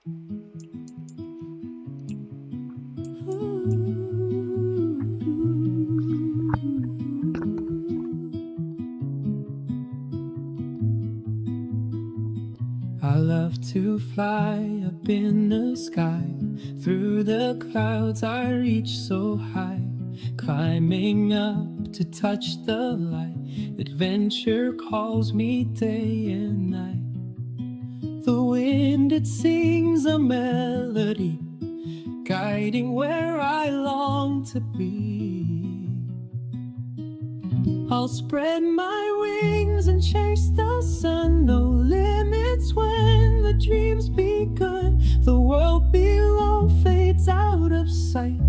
I love to fly up in the sky. Through the clouds I reach so high, climbing up to touch the light. Adventure calls me day and night. The wind, it sings a melody, guiding where I long to be. I'll spread my wings and chase the sun. No limits when the dream's begun. The world below fades out of sight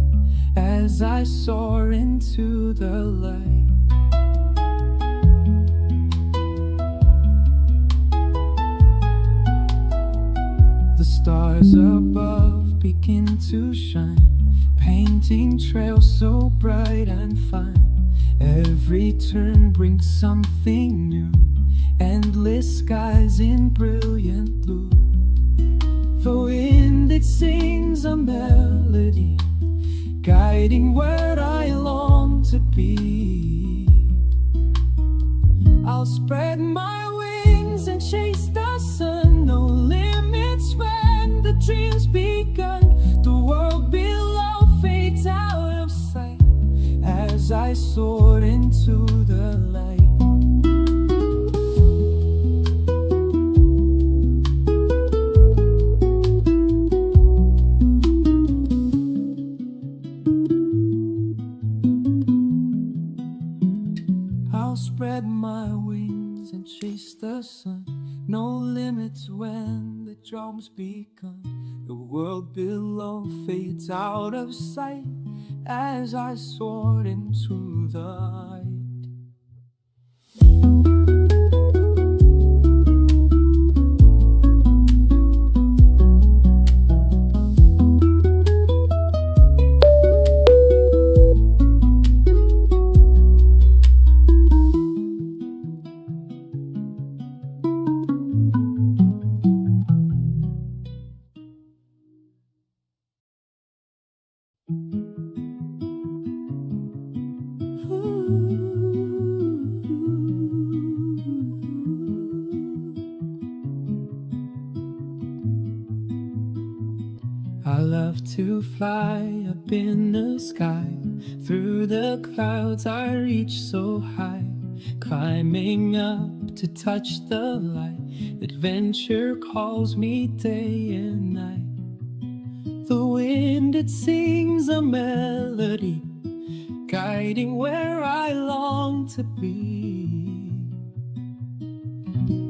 as I soar into the light. The stars above begin to shine, painting trails so bright and fine. Every turn brings something new, endless skies in brilliant blue. The wind, it sings a melody, guiding where I long to be. I'll spread my wings and chase the sun. No limits when the dream's begun. The world below fades out of sight as I soar into the light. I'll spread my wings and chase the sun. No limits when the drum's begun. The world below fades out of sight as I soar into the light. I love to fly up in the sky. Through the clouds I reach so high, climbing up to touch the light. Adventure calls me day and night. The wind, it sings a melody, guiding where I long to be.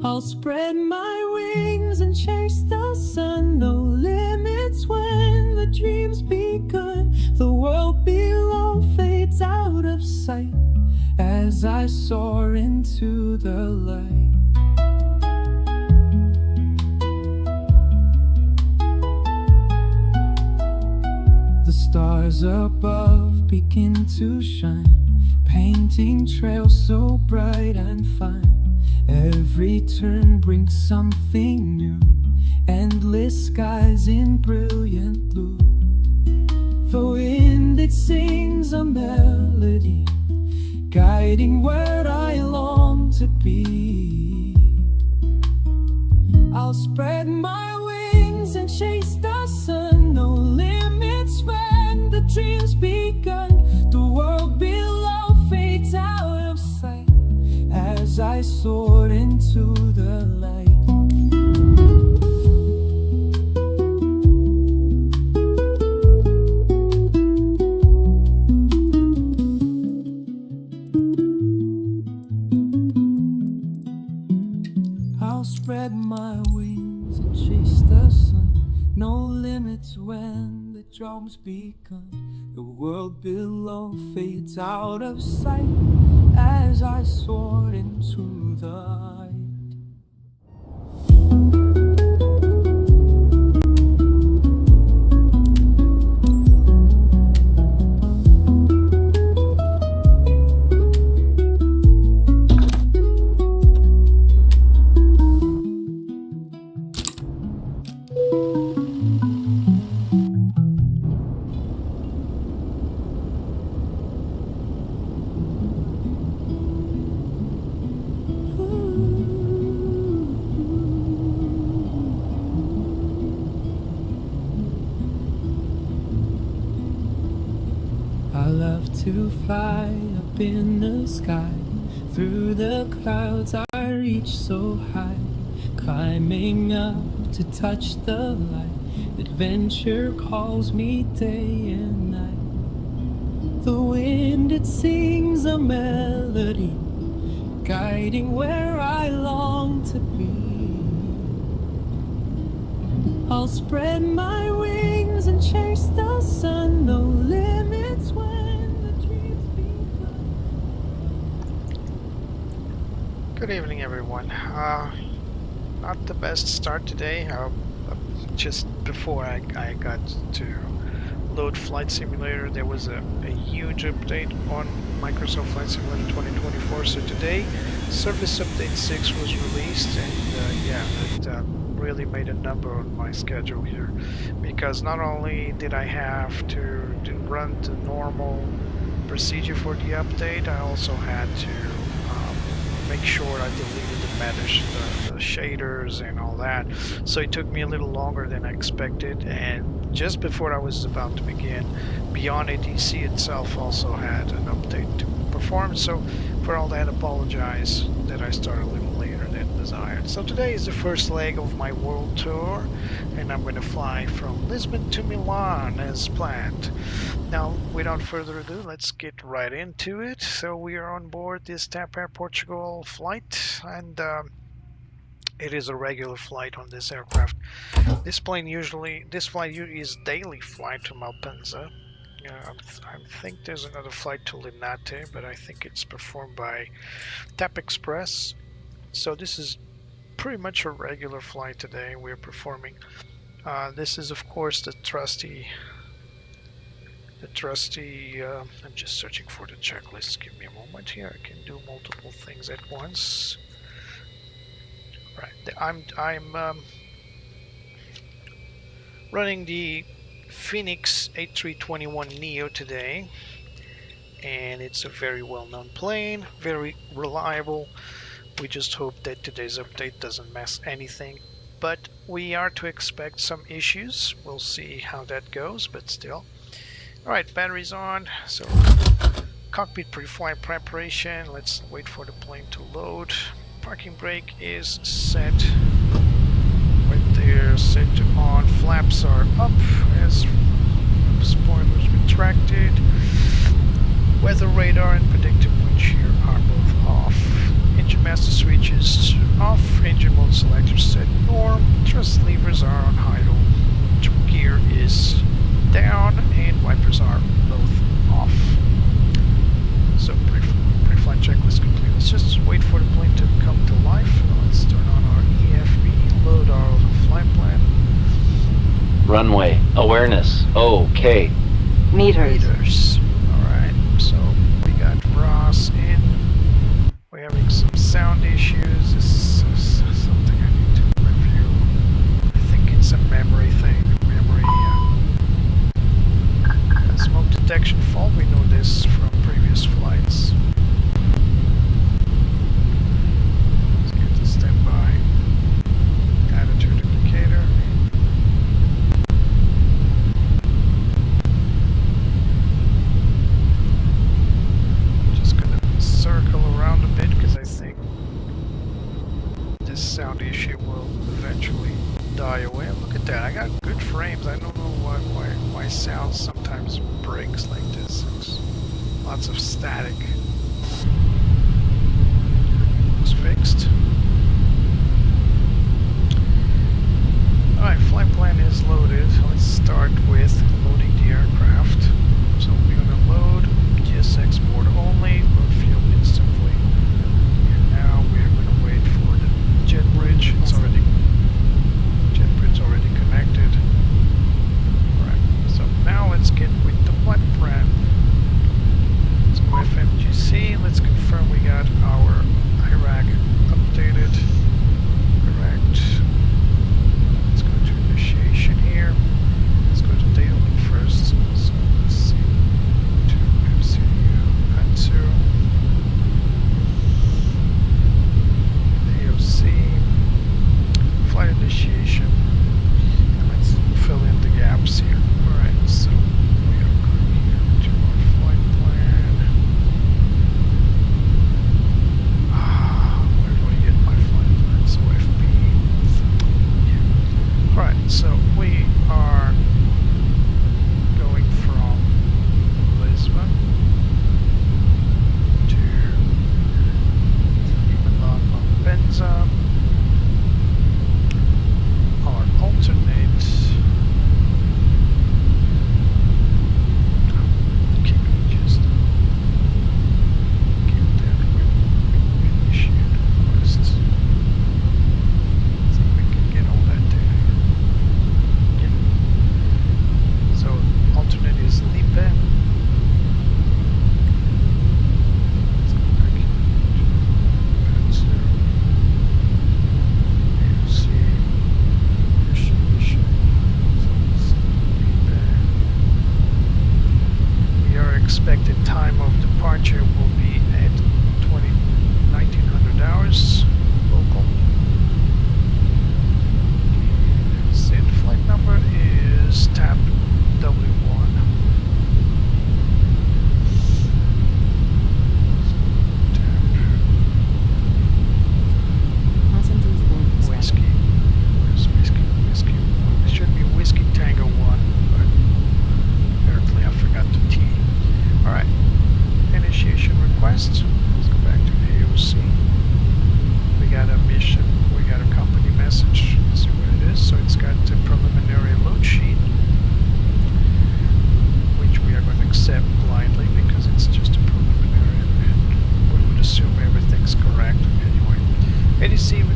I'll spread my wings and chase the sun. No limits when the dream's begun. The world below fades out of sight as I soar into the light. The stars above begin to shine, painting trails so bright and fine. Every turn brings something new, endless skies in brilliant blue. The wind, it sings a melody, guiding where I long to be. I'll spread my wings and chase the sun. No limits when the dream's begun. The world below fades out of sight as I soar into the light. I'll spread my wings and chase the sun. No limits when the drum's begun. The world below fades out of sight as I soar into the light. to fly up in the sky. Through the clouds I reach so high, climbing up to touch the light. Adventure calls me day and night. The wind, it sings a melody, guiding where I long to be. I'll spread my wings and chase the sun, no limits when the dreams begun. Good evening, everyone. Not the best start today. Just before I got to load Flight Simulator, there was a huge update on Microsoft Flight Simulator 2024. So today, Service Update 6 was released, and yeah, it really made a number on my schedule here, because not only did I have to run the normal procedure for the update, I also had to make sure I deleted the mesh, the shaders and all that. So it took me a little longer than I expected, and just before I was about to begin, Beyond ATC itself also had an update to perform. So for all that, apologize that I started a little later than desired. So today is the first leg of my world tour, and I'm going to fly from Lisbon to Milan as planned. Now, without further ado, let's get right into it. So we are on board this TAP Air Portugal flight, and it is a regular flight on this aircraft. This flight usually is daily flight to Malpensa. I think there's another flight to Linate, but I think it's performed by TAP Express. So this is pretty much a regular flight today we're performing. This is, of course, the trusty, I'm just searching for the checklist. Give me a moment here. I can do multiple things at once. Right, I'm running the Fenix A321 Neo today, and it's a very well-known plane, very reliable. We just hope that today's update doesn't mess anything, but we are to expect some issues. We'll see how that goes, but still. Alright, batteries on, so cockpit pre-flight preparation. Let's wait for the plane to load. Parking brake is set. Right there, set to on. Flaps are up as spoilers retracted. Weather radar and predictive wind shear are both off. Engine master switches off. Engine mode selector set norm. Thrust levers are on idle. Gear is down, and wipers are both off. So pre-flight checklist complete. Let's just wait for the plane to come to life. Let's turn on our EFB, load our flight plan. Runway awareness. Okay. Meters. Alright, so we got vRAAS in. We're having some sound issues. This is something I need to review. I think it's a memory thing. Smoke detection fault, we know this from previous flights. Let's get to standby. Attitude indicator. Just gonna circle around a bit because I think this sound issue will eventually die away. Look at that, I got good frames. I don't know why sound sometimes breaks like this. It's lots of static. It's fixed. Alright, flight plan is loaded. Let's start with loading the aircraft. So we're going to load GSX port only, load fuel instantly. And now we're going to wait for the jet bridge. Jet bridge already connected. So now let's get with the flight plan. Let's go FMGC. Let's confirm we got our Iraq update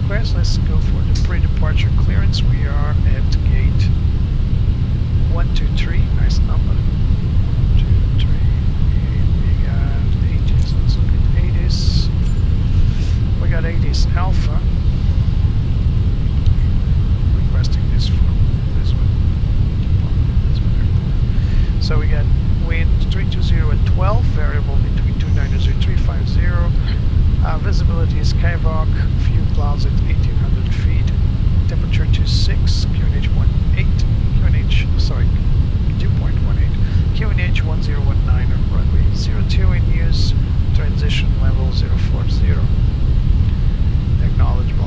request. Let's go for the pre-departure clearance. We are at gate 123. Nice number. 1, 2, 3. We got 80s. Let's look at 80s. We got 80s Alpha. Requesting this from Lisbon. So we got wind 320 at 12, variable between 290 and 350. Visibility is Kavok, few clouds at 1800 feet. Temperature 26, QNH 2.18, QNH 1019, runway 02 in use, transition level 040. Acknowledgement.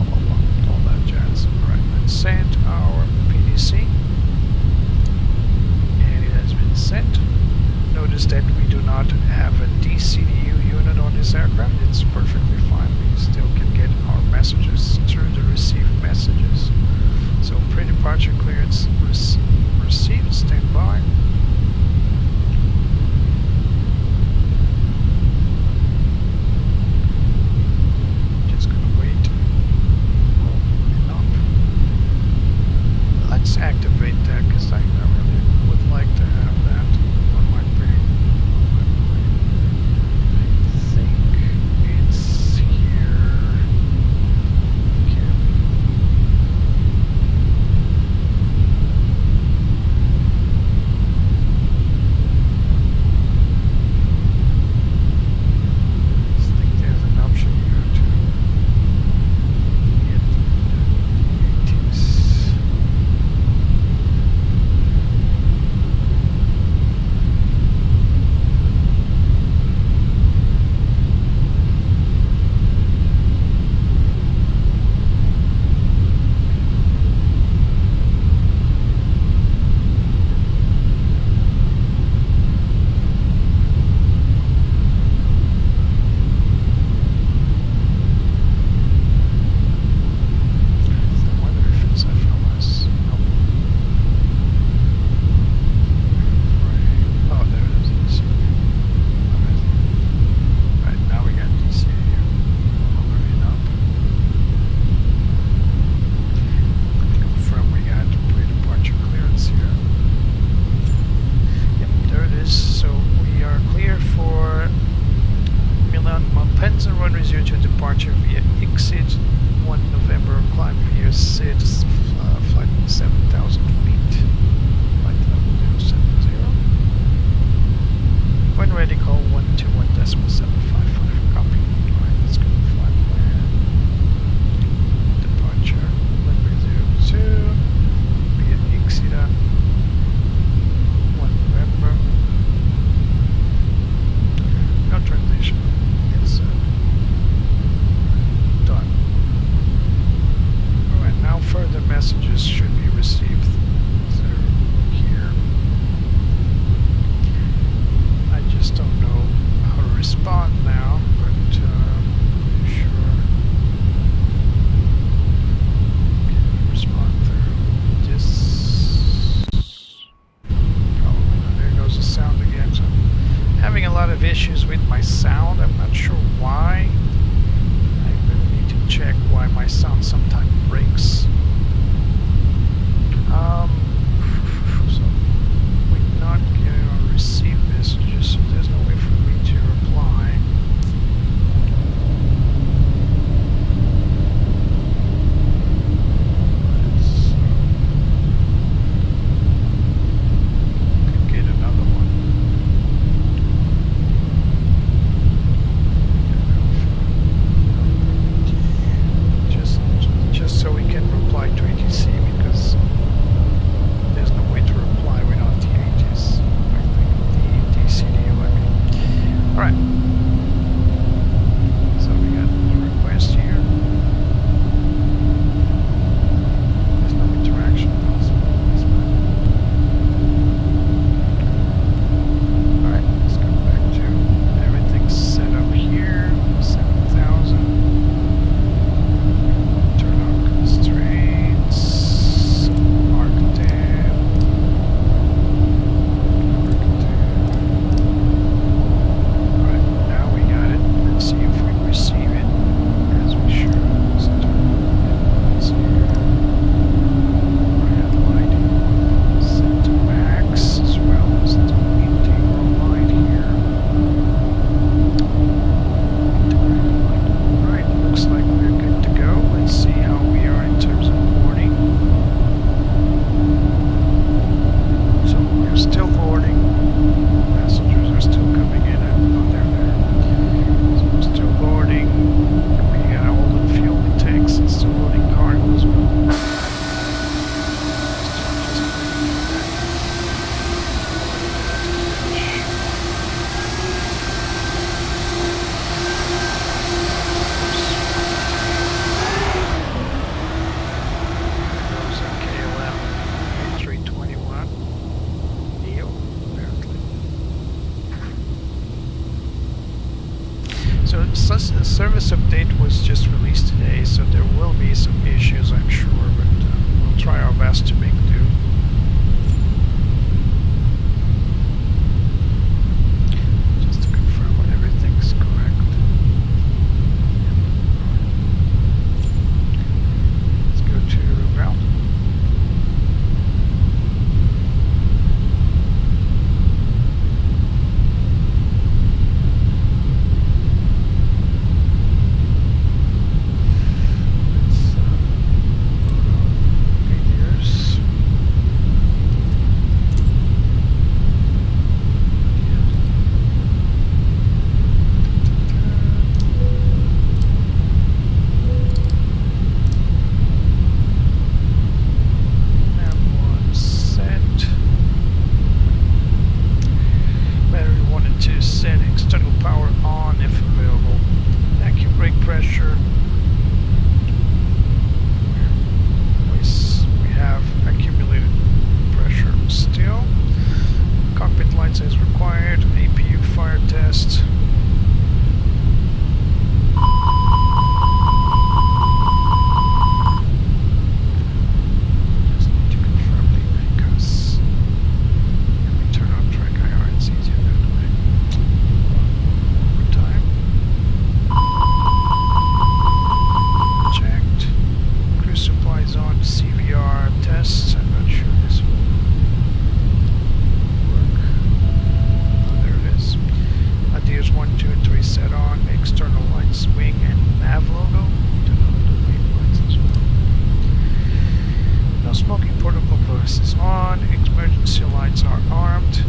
lights are armed.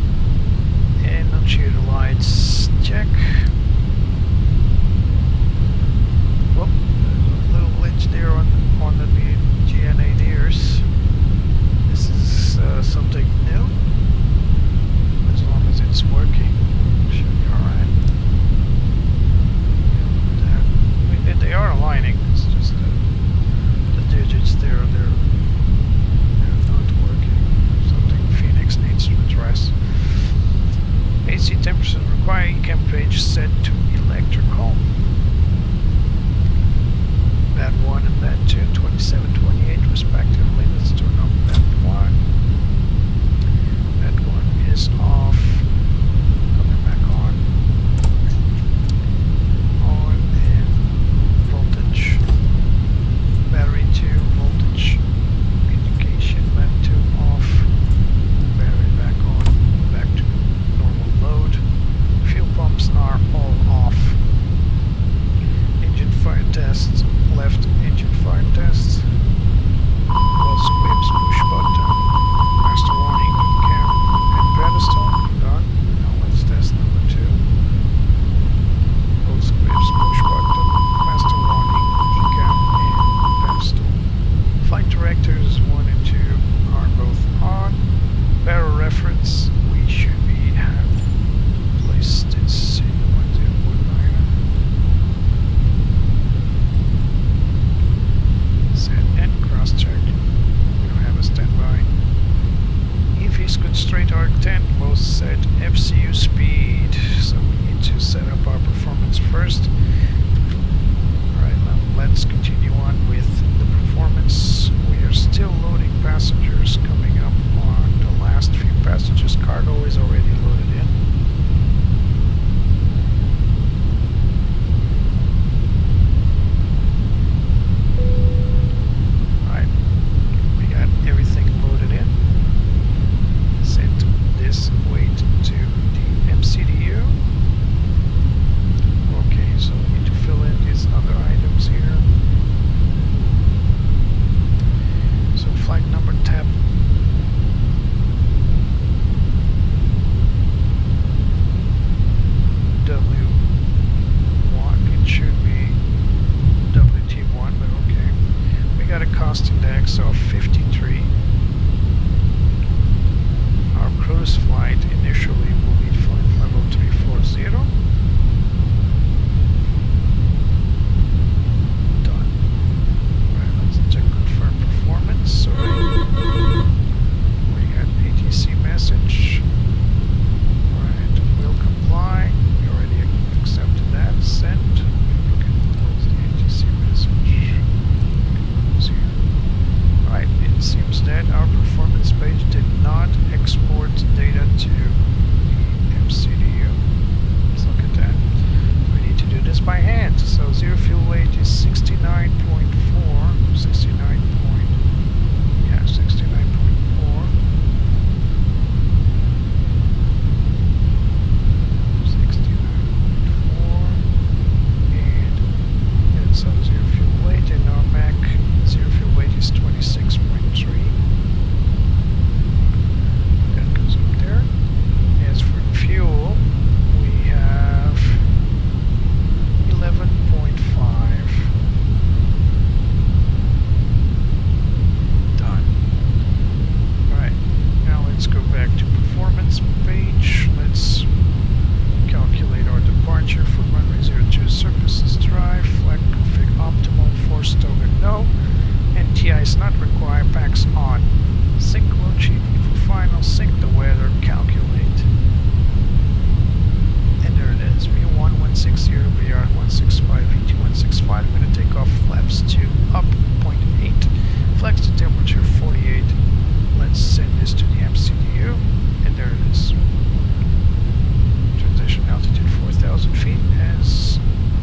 And non-shooter lights, check. Whoop, there's a little glitch there on the GNA deers. This is something new. As long as it's working, should be alright. They are aligning, it's just the digits there, they're not working. Something Fenix needs to address. AC temperature required, cam page set to electrical. Band 1 and band 2, 27, 28 respectively. Let's turn on band 1. Band 1 is off. Coming back on. On and voltage. Battery 2, voltage indication. Band 2 off. Battery back on. Back to normal load. Fuel pumps are all off. Engine fire test. Left engine fire test. All squibs, push button. Master warning, cam and pedestal. Done. Now let's test number 2. All squibs, push button. Master warning, cam and pedestal. Flight directors 1 and 2 are both on. Barrel reference, we should be have placed this in 1019. Set and cross check. We don't have a standby. EV's good straight arc 10, both set FCU speed. So we need to set up our performance first. Alright, now let's continue on with the performance. We are still loading passengers, coming up on the last few passengers. Cargo is already loaded in. Alright, we got everything loaded in. Set this weight to the MCDU. Okay, so we need to fill in these other items here. So flight number TAP W1, it should be WT1, but okay. We got a cost index of 53. Our cruise flight initially will be flight level 340. Done. Right, let's check confirm performance. Sorry. We got ATC message. Alright, will comply. We already accepted that. Send. We can close the ATC message. Close here. Alright, it seems that our performance page did not export data to the MCDU. Let's look at that. We need to do this by hand. So zero fuel weight is 69.4. 69. Yeah, 69.4. 69.4. And it's on zero fuel weight, and our Mac zero fuel weight is 26.3. That goes up there. As for fuel, we have 11.5. Done. Alright, now let's go back to performance page. Let's calculate our departure for runway 02, surfaces drive, flag config optimal, force toga no, NTI is not required, packs on. Sync load sheet for final, sync the weather, calculate. And there it is, V1160, VR165, VT165. I'm going to take off flaps 2, up 0.8, flex to temperature 48. Let's send this to the MCDU, and there it is. Transition altitude 4,000 feet as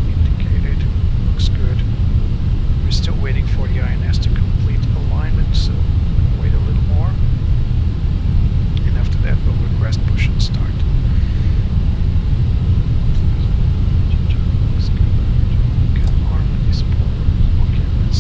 indicated. Looks good. We're still waiting for the INS to complete alignment, so we'll wait a little more. And after that, we'll request push and start. Okay, let's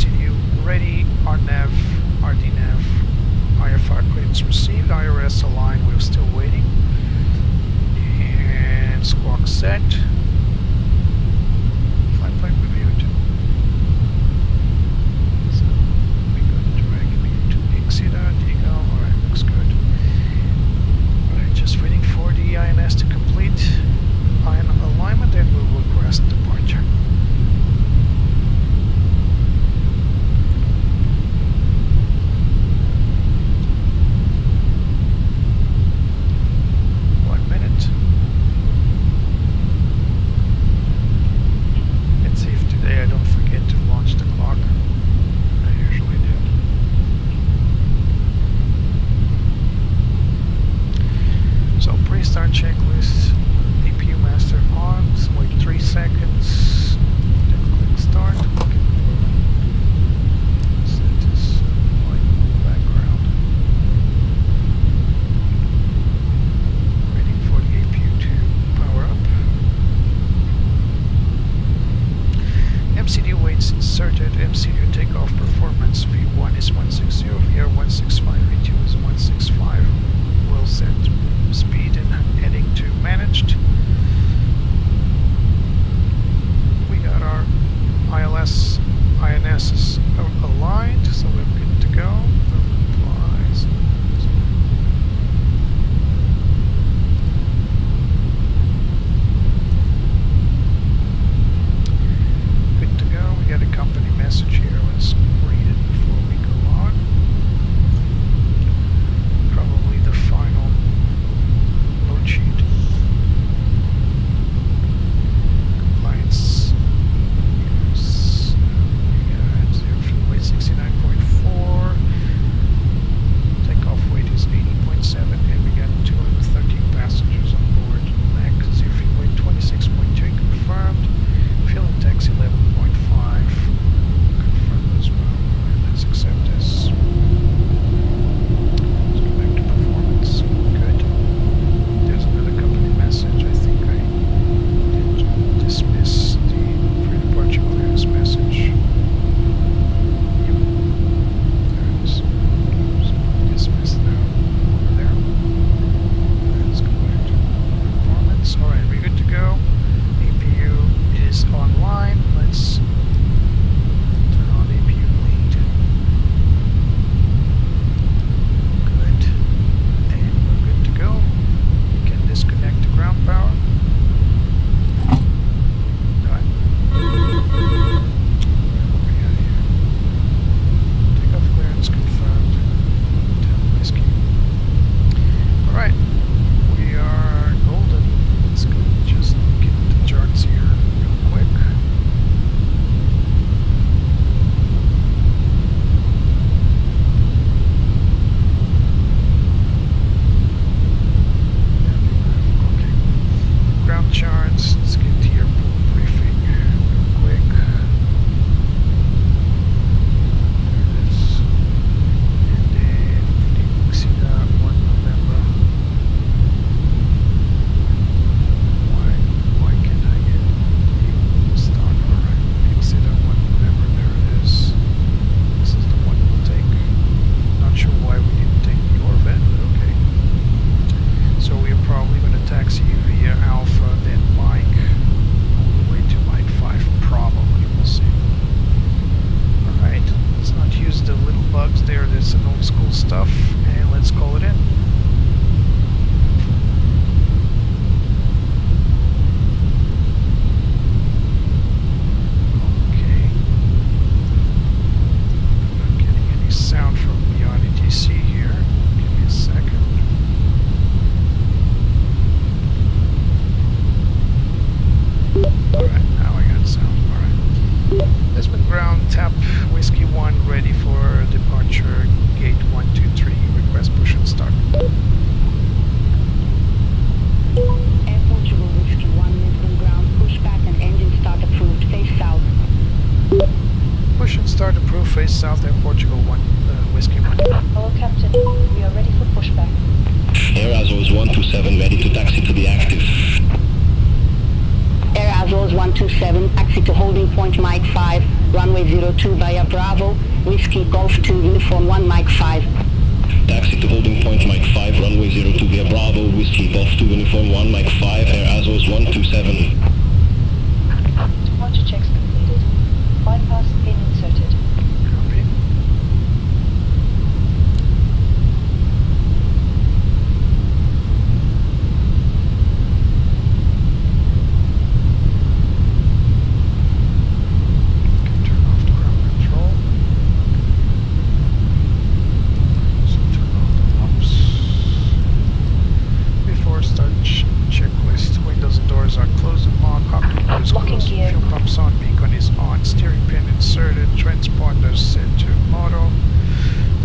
MCU ready, RNAV, RDNAV, IFR clearance received, IRS aligned, we're still waiting. And squawk set. Flight plan reviewed. So we got directly to Exeter, Digo, alright, looks good. Alright, just waiting for the INS to complete IN alignment and we'll request departure. Start checklist, APU master on, wait 3 seconds, then click start, looking for set this light in the background, waiting for the APU to power up, MCD weights inserted, MCU takeoff performance, V1 is 160, VR 165, V2 is 165, will set speed and heading to managed. We got our INS is aligned, so we're good to go. Applies. Good to go. We got a company message here. Let's read it before we go on. Probably the final sheet. Compliance. Yes. We got zero fuel weight 69.4. Takeoff weight is 80.7, and we got 213 passengers on board. Mac zero fuel weight 26.2 confirmed. Fuel and taxi 11.5 confirmed as well. Alright, let's accept this. Let's go back to performance. Good. There's another company message. I think I did dismiss the pre-departure clearance message. Yep. There it is. So dismiss that over there. Let's go back to performance. Alright, we're good to go. APU is online. Let's turn on APU lead. Good. And we're good to go. Disconnect the ground power. Done. What we got here? Takeoff clearance confirmed. Hotel Whiskey. Alright. We are golden. Let's go just get the charts here real quick. Ground charts, let's get to your pool briefing real quick. There it is. And then Exeter 1 November. Why can't I get the start? Alright, Exeter 1 November, there it is. This is the one we'll take. Not sure why we didn't take the Corvette, but okay. So we're probably going to taxi via Alpha, then Mike, all the way to Mike 5, probably, we'll see. Alright, let's not use the little bugs there, that's some old school stuff, and let's call it in. Okay. I'm not getting any sound from the RDTC here. Give me a second. Alright, now I got sound. Alright. Lisbon ground, TAP Whiskey 1 ready for departure. Gate 123. Request push and start. Air Portugal Whiskey 1 Lisbon ground, pushback and engine start approved, face south. Push and start approved, face south, Air Portugal 1, Whiskey 1. Hello Captain, we are ready for pushback. Air Azores 127 ready to taxi to the active. Air Azores 127, taxi to holding point Mike 5. Runway 02 via Bravo, Whiskey Golf 2 Uniform 1 Mike 5. Taxi to holding point Mike 5, runway 02 via Bravo, Whiskey Golf 2 Uniform 1 Mike 5, Air Azos 127. Departure checks completed. Bypass pin inserted. Copy. Can turn off the ground control. So turn off the pumps. Before start checklist, windows and doors are closed and locked, cockpit door is Locking closed, gear. fuel pumps on, beacon is on, steering pin inserted, transponder set to auto,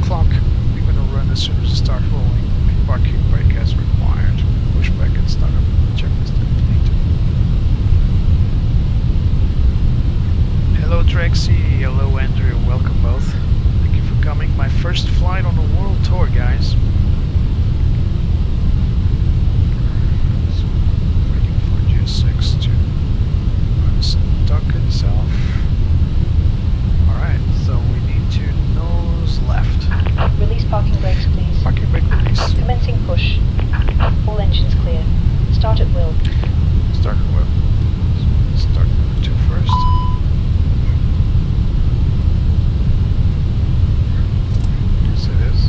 clock we're going to run as soon as we start rolling, parking brake as required, push back and start up, checklist complete. Hello Trexie, hello Andrew, welcome both. Thank you for coming. My first flight on a world tour, guys. So, waiting for GSX to unstuck itself. Alright, so we need to nose left. Release parking brakes, please. Parking brake release. Commencing push. All engines clear. Start at will. Start with start number 2 first. Yes, it is.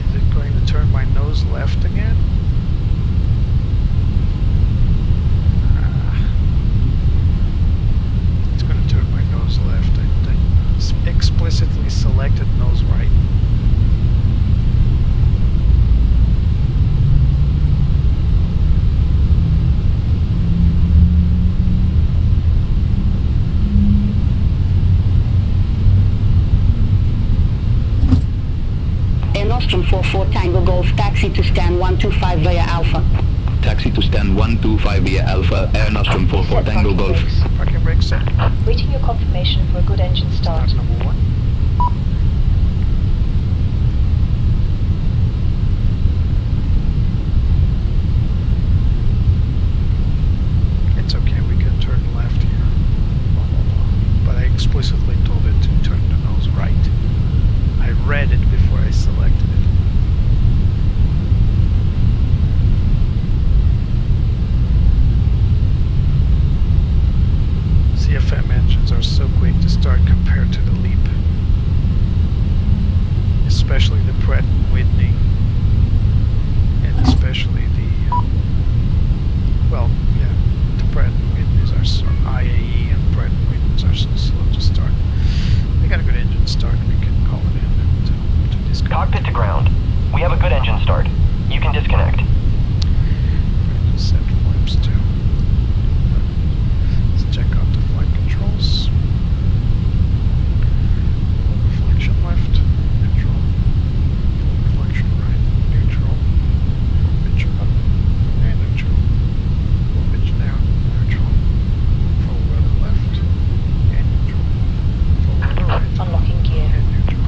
Is it going to turn my nose left again? It's going to turn my nose left. I explicitly selected nose right. Air Nostrum 44 Tango Golf, taxi to stand 125 via Alpha. Taxi to stand 125 via Alpha, Air Nostrum 44 Set Tango parking Golf. brakes. Parking brake set. Waiting your confirmation for a good engine start. Start number 1. It's okay, we can turn left here. Blah, blah, blah. But I explicitly told it to turn the nose right. I read it before I selected it. CFM engines are so quick to start compared to the LEAP. Especially the Pratt & Whitney. And especially the, well, yeah, the Pratt & Whitneys are so, IAE and Pratt & Whitneys are so slow to start. We got a good engine start, we can call it in and to disconnect. Cockpit to ground. We have a good engine start. You can disconnect. Set flaps too. Let's check out the flight controls. Reflection left, neutral. Reflection right, neutral. Pitch up, and neutral. Pitch down, neutral. Forward weather left, and neutral. Forward weather right, Unlocking gear. and neutral.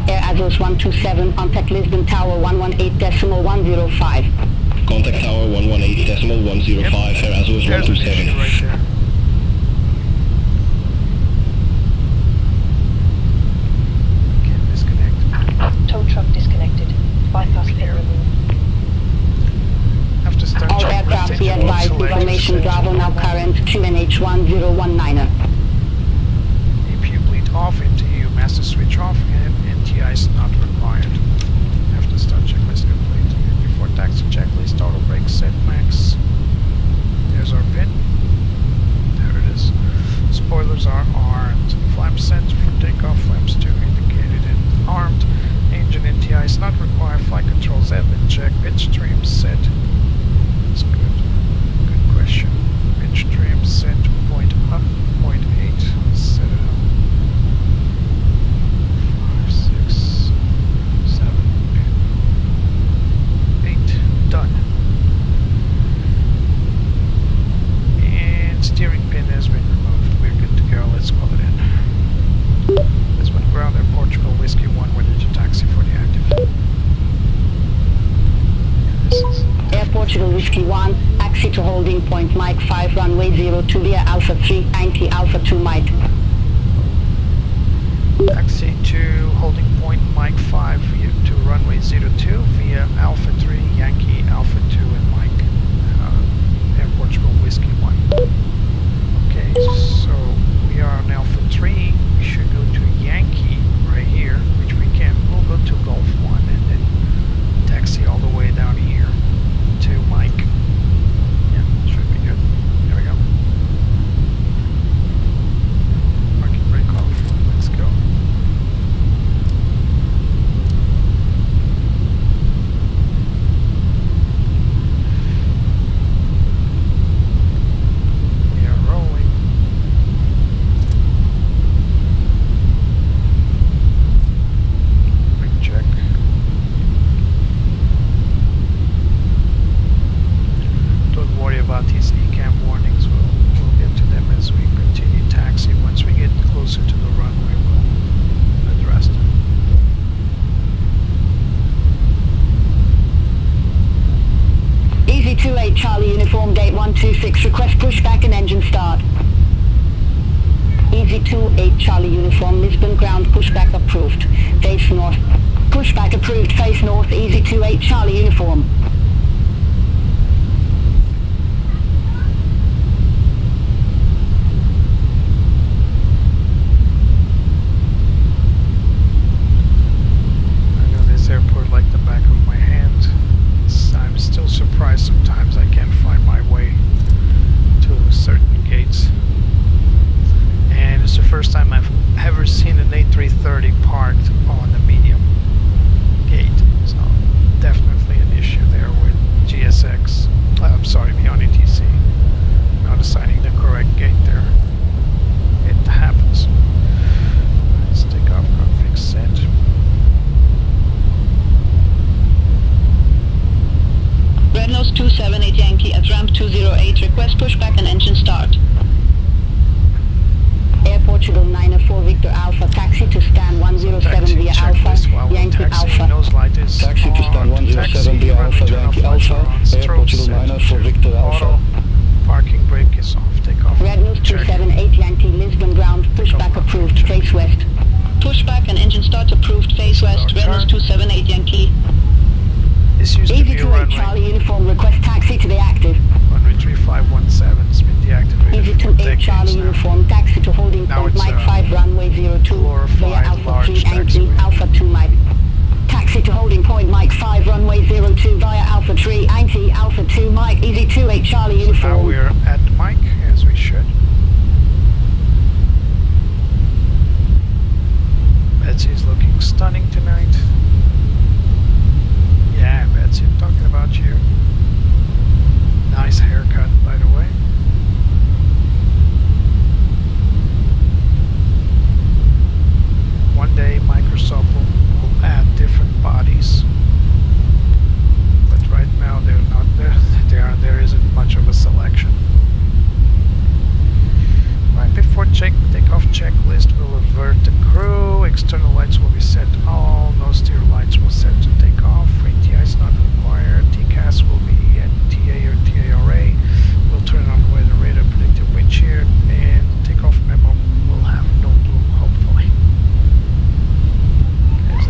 Air Azos 127, contact Lisbon Tower 118.105. Contact Tower 118.105, Air Azos There's an issue 127. right there. Can't disconnect. Tow truck disconnected. Bypass pin removed. Have to start All checking aircraft left be engine advised, select information set. Bravo now current QNH1019er. AP bleed off, NTU master switch off, and NTI is not required. Have to start checklist complete. Before taxi checklist, auto brake set max. There's our pin. There it is. Spoilers are armed. Flaps set for takeoff, flaps 2 indicated and armed. Engine NTI is not required. Flight controls have been checked. Pitch stream set. That's good. Good question. Pitch stream set point up, point 8. Set it up. 5, 6, 7, 8. Done. And steering pin has been removed. We're good to go. Let's call it in. Lisbon ground Air Portugal Whiskey 1 ready to taxi for the active. Yeah, this is Air Portugal Whiskey 1, active taxi to holding point Mike 5 runway 02 via Alpha 3 Yankee Alpha 2 Mike. Taxi to holding point Mike 5 to runway 02 via Alpha 3 Yankee Alpha 2 and Mike Air Portugal Whiskey 1. Okay, so we are on Alpha 3. We should go to Yankee right here, which we can. We'll go to Golf 1 and then taxi all the way down here to Mike. Yeah, should be good. There we go. Parking brake off. Let's go. We are rolling. Brake check. Don't worry about these ECAM warnings. We'll get to them as we continue taxi. Once we get closer to the runway, we'll address them. Easy 28 Charlie Uniform Gate 126, request pushback and engine start. Easy 28 Charlie Uniform Lisbon ground pushback approved. Face north. Pushback approved, face north, Easy 28 Charlie Uniform. I know this airport like the back of my hand. I'm still surprised sometimes I can't find my way to certain gates. And it's the first time I've ever seen an A330 parked on the medium gate. So definitely an issue there with GSX. I'm sorry, beyond ETC. Not assigning the correct gate there. It happens. Let's take off config set. Red Nose 278 Yankee at ramp 208, request pushback and engine start. Air Portugal 904 Victor Alpha, taxi to stand 107 via Alpha, Yankee Alpha. Nose light is Taxi to stand on. 107 via Alpha, Yankee Alpha, Air Portugal 904 Victor Alpha. Parking brake is off. Take off. Red Nose Check. 278 Yankee Lisbon ground, pushback approved, face west. Pushback and engine start approved, face west, Red Nose 278 Yankee. This used to Easy be a 28 runway. Charlie Uniform, request taxi to be active. Runway 3517. It's been deactivated Easy for 28 decades Charlie now. Uniform, taxi to holding Now point it's, Mike 5 runway 02 via glorified Alpha 3 large Yankee taxiway. Alpha 2 Mike. Taxi to holding point Mike 5 runway 02 via Alpha 3 Yankee Alpha 2 Mike. Easy 28 Charlie Now Uniform. we're at Mike, as we should. Betsy's looking stunning tonight. Yeah, Betsy, I'm talking about you. Nice haircut, by the way. One day Microsoft will add different bodies, but right now they're not there. There isn't much of a selection. Right before takeoff checklist, we'll avert the crew. External lights will be set to all. No steer lights will set to take off. ATI is not required. TCAS will be at TA or TARA. We'll turn on weather radar, predicted wind shear, and takeoff memo will have no bloom, hopefully.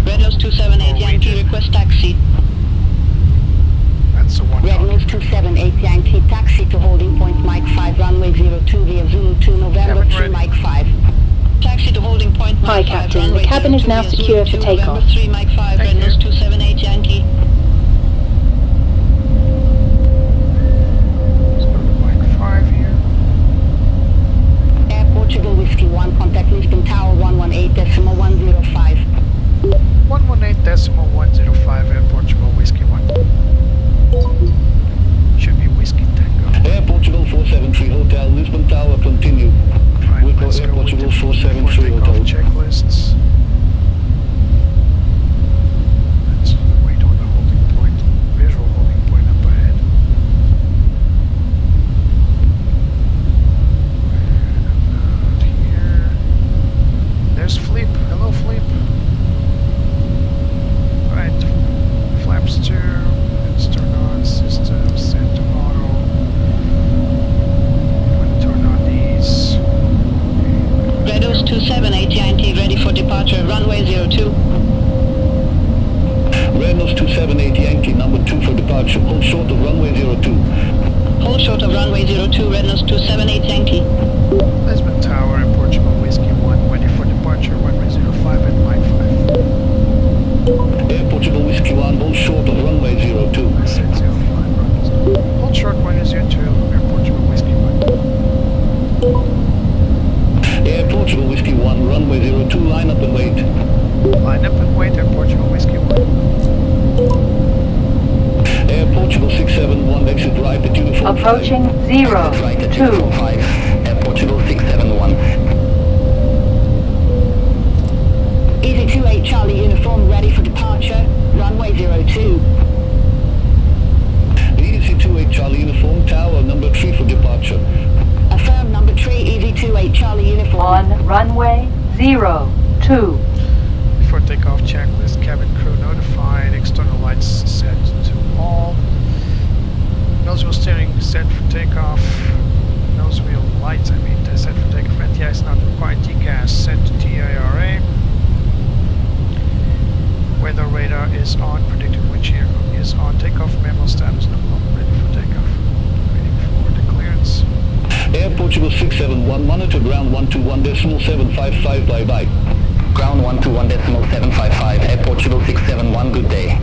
Red Nose 278 Yankee, request taxi. That's the one. Red Nose 278 Yankee, taxi to holding point Mike 5 runway 02 via Zulu 2 November 3 Mike 5. Taxi to holding point Mike 5 Captain. The runway cabin is 02 now via secure Zulu for 2 November takeoff. 3 Mike 5, Red Nose 278 Yankee. Let's go to Mike 5 here. Air Portugal Whiskey 1, contact Lisbon Tower 118.105. 118.105 Air Portugal Whiskey 1. Should be Whiskey Tango. Air Portugal 473 Hotel, Lisbon Tower, continue. Right, Wilco let's Air go with Portugal the 473 takeoff Hotel. checklists. Right at 645, Air Portugal 671. Easy 28 Charlie uniform ready for departure. Runway 02. Easy 28 Charlie uniform, tower number 3 for departure. Affirm number 3, Easy 28 Charlie uniform. On runway 02. Before takeoff checklist, cabin crew notified, external lights set to all. Nose wheel steering set for takeoff. Nose wheel lights, set for takeoff. NTI not required. TCAS set to TIRA. Weather radar is on. Predicted wind shear is on. Takeoff memo status no problem. Ready for takeoff. Waiting for the clearance. Air Portugal 671, monitor ground 121.755, bye-bye. Ground 121.755, Air Portugal 671, good day.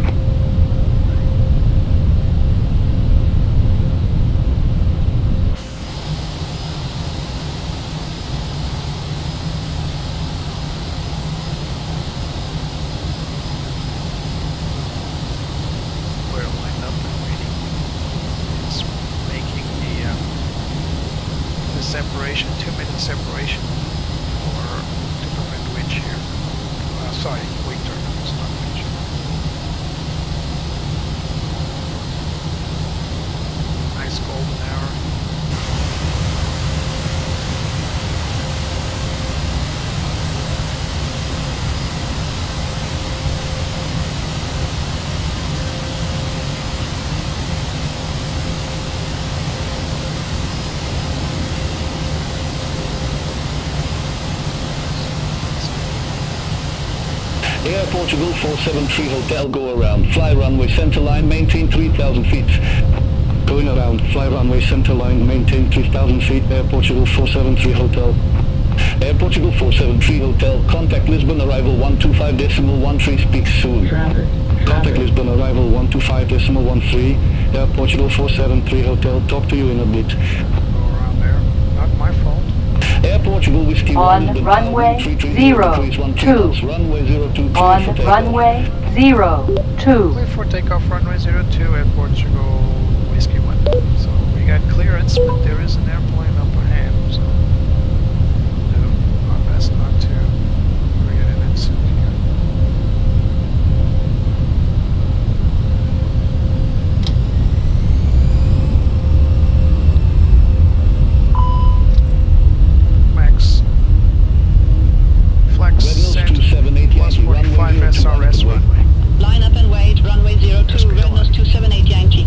We're lined up and waiting. It's making the separation, 2-minute separation to prevent wind shear. Sorry, wing turbulence, not wind shear. Nice golden hour. Air Portugal 473 Hotel, go around. Fly runway center line, maintain 3,000 feet. Going around, fly runway center line, maintain 3,000 feet. Air Portugal 473 Hotel. Air Portugal 473 Hotel, contact Lisbon, arrival 125.13, speak soon. Contact Lisbon, arrival 125.13. Air Portugal 473 Hotel, talk to you in a bit. Go around there. Not my fault. Air Portugal Whiskey On 1, runway 02. runway 02. On runway 02. Clear for takeoff, runway 02 at Portugal Whiskey 1. So we got clearance, but there is an airplane up ahead, so do our best not to create an incident here. Max. Flex Red Nose set 278 plus Yankee, runway 45 02, SRS runway. Line up and wait. Runway 02. Red Nose 278 Yankee.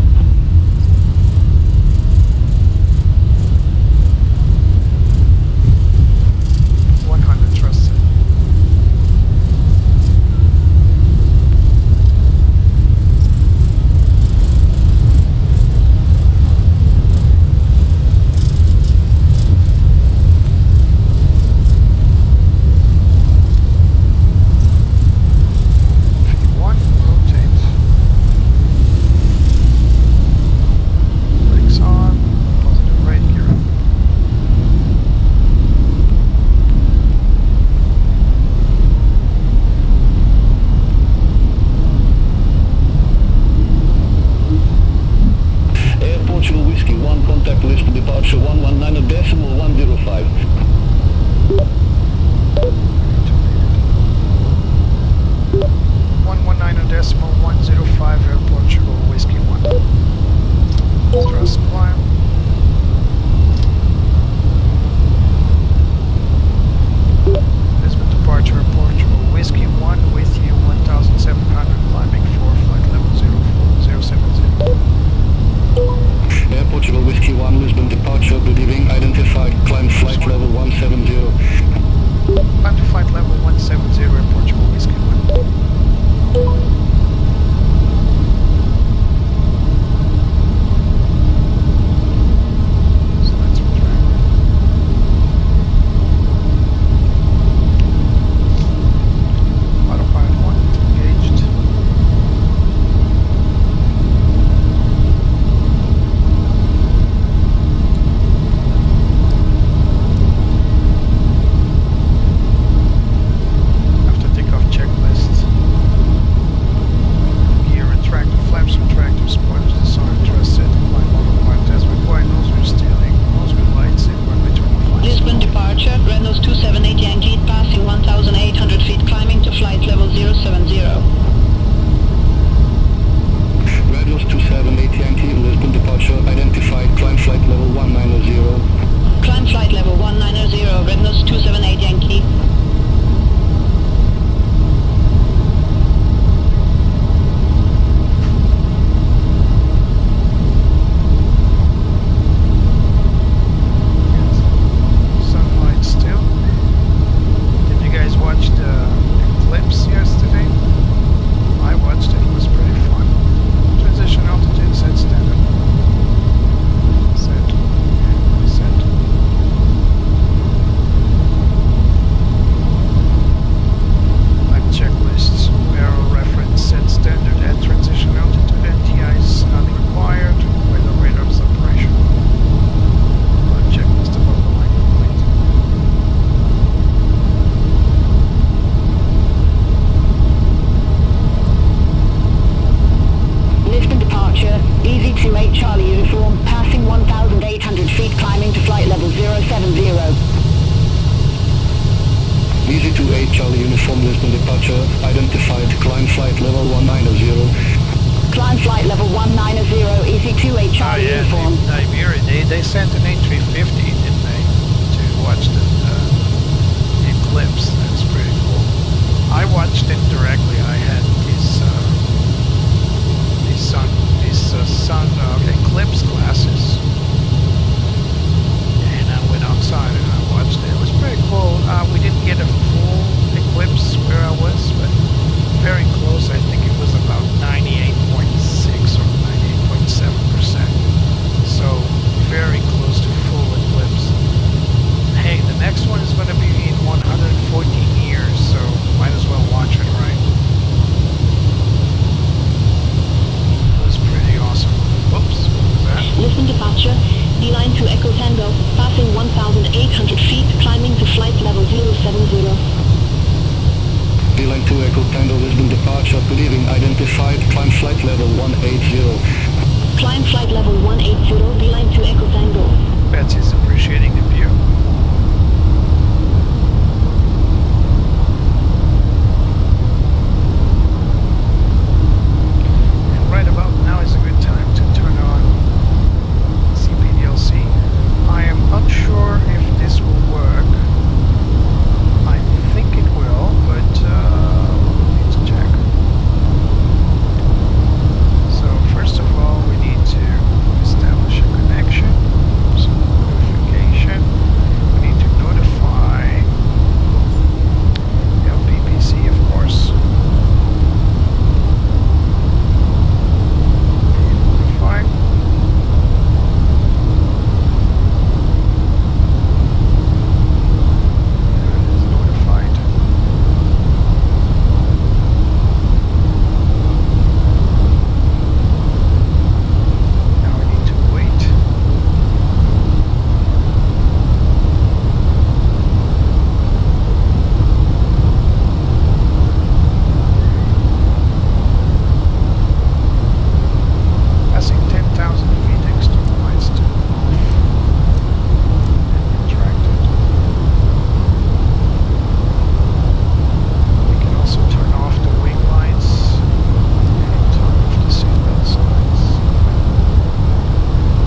EC28 Charlie Uniform Lisbon departure identified, climb flight level 190. Climb flight level 190, EC28 Charlie yeah, uniform. they sent an A350, didn't they, to watch the eclipse. That's pretty cool. I watched it directly. I had these sun eclipse glasses, and I went outside and I watched it. It was pretty cool. We didn't get a full eclipse where I was, but very close. I think it was about 98.6 or 98.7%. So very close to full eclipse. Hey, the next one is going to be in 114 years, so might as well watch it, right? It was pretty awesome. Whoops, what was that? Lisbon departure, D-line to Echo Tango, passing 1,800 feet, climbing to flight level 070. D-line 2 Echo Tango Lisbon departure, good evening, identified, climb flight level 180. Climb flight level 180, D-line to Echo Tango. Betsy's appreciating the view. And right about now is a good time to turn on CPDLC. I am unsure if this will work. I think it will, but we'll need to check. So first of all, we need to establish a connection. So notification. We need to notify LPPC, of course. Notify. There it is, notified. Now we need to wait. Passing 10,000 feet, external lights to off and retracted. We can also turn off the wing lights and turn off the seatbelt signs. I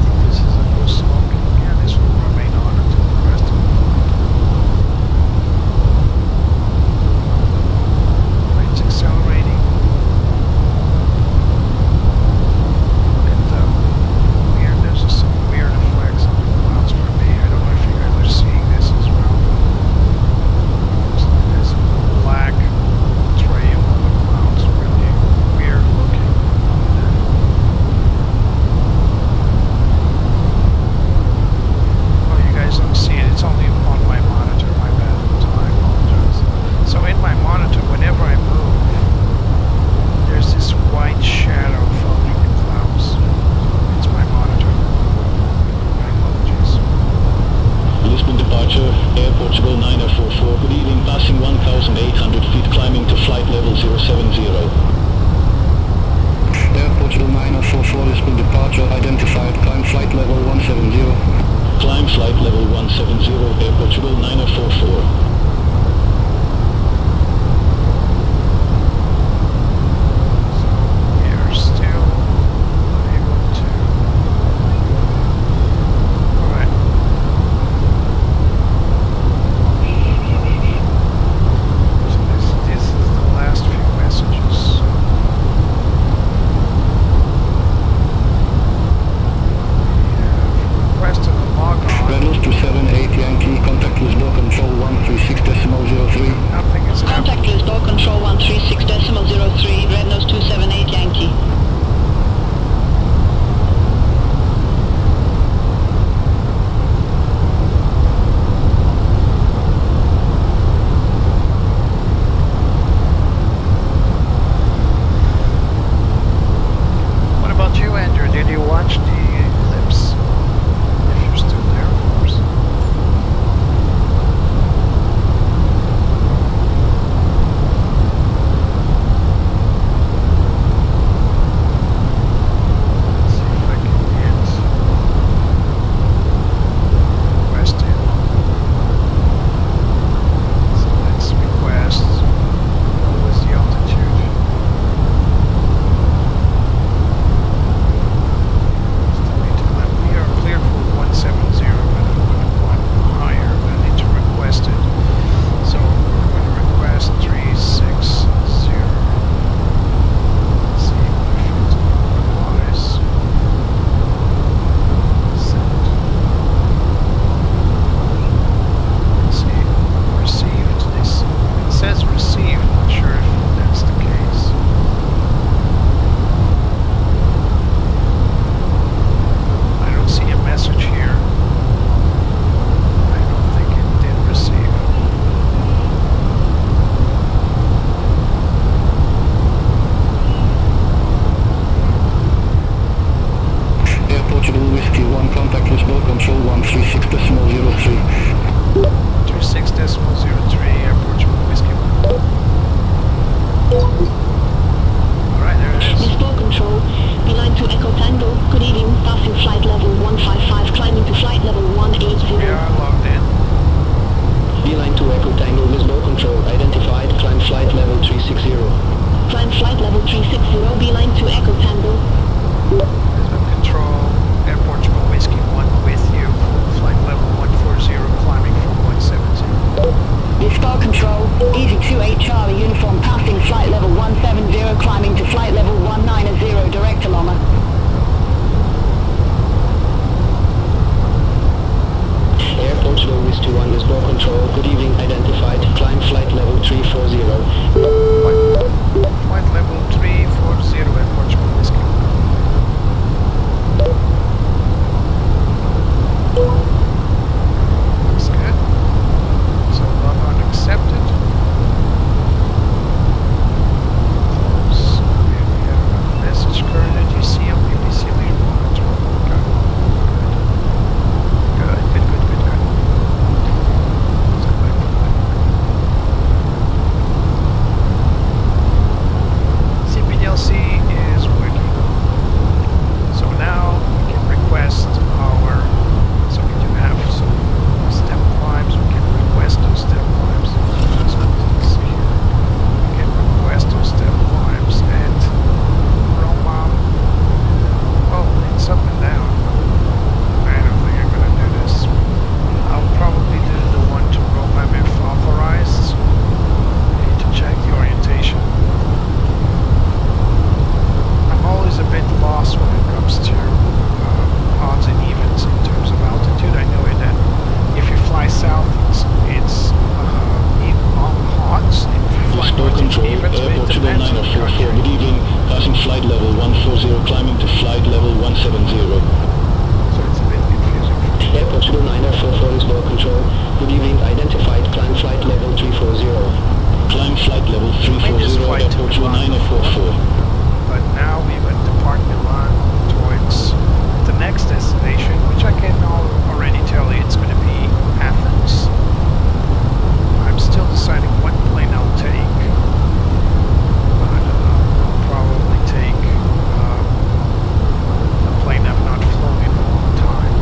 think this is a no smoking. Yeah, this will remain on until the rest of the flight. Lights accelerating. And there's some weird effects on the clouds for me. I don't know if you guys are seeing this as well. So there's a black trail on the clouds, really weird looking. Oh, you guys don't see it. It's only on my monitor. My bad. I apologize. So in my monitor, whenever I move, there's this white shadow following the clouds. It's my monitor. My apologies. Lisbon departure, Air Portugal 9044, good evening, passing 1,800 feet, climbing to flight level 070. Air Portugal 9044, Lisbon departure, identified, climb flight level 170. Climb flight level 170, Air Portugal 9044. We are still able to. Alright. So this is the last few messages. We have requested a log on. Red Nose 278 Yankee, Control, good evening, identified, climb flight level 340. Flight level 340 Air Portugal Whiskey. Looks good. So log on accepted. So we have a message current you see on BBC Lisbon. Good. CPDLC is working. So now we can request our, so we do have some step climbs, we can request those step climbs. So let's see here. We can request those step climbs and Roma. Oh, it's up and down. I don't think I'm gonna do this. I'll probably do the one to Roma if authorized. Need to check the orientation. I'm always a bit lost when it comes to odds and evens in terms of altitude. I know that if you fly south, it's on odds. If you fly Lisbon north, it's Control, evens, Air but it Portugal depends on the 944, country. good evening, passing flight level 140, climbing to flight level 170. So it's a bit confusing. Air Portugal 944, Lisbon Control, good evening, identified, climb flight level 340. Climb flight level 340, flight Air to Portugal Milan 944. But now we went to Park Milan towards the next destination, which I can already tell you it's going to be Athens. I'm still deciding what plane I'll take, but I'll probably take a plane I've not flown in a long time.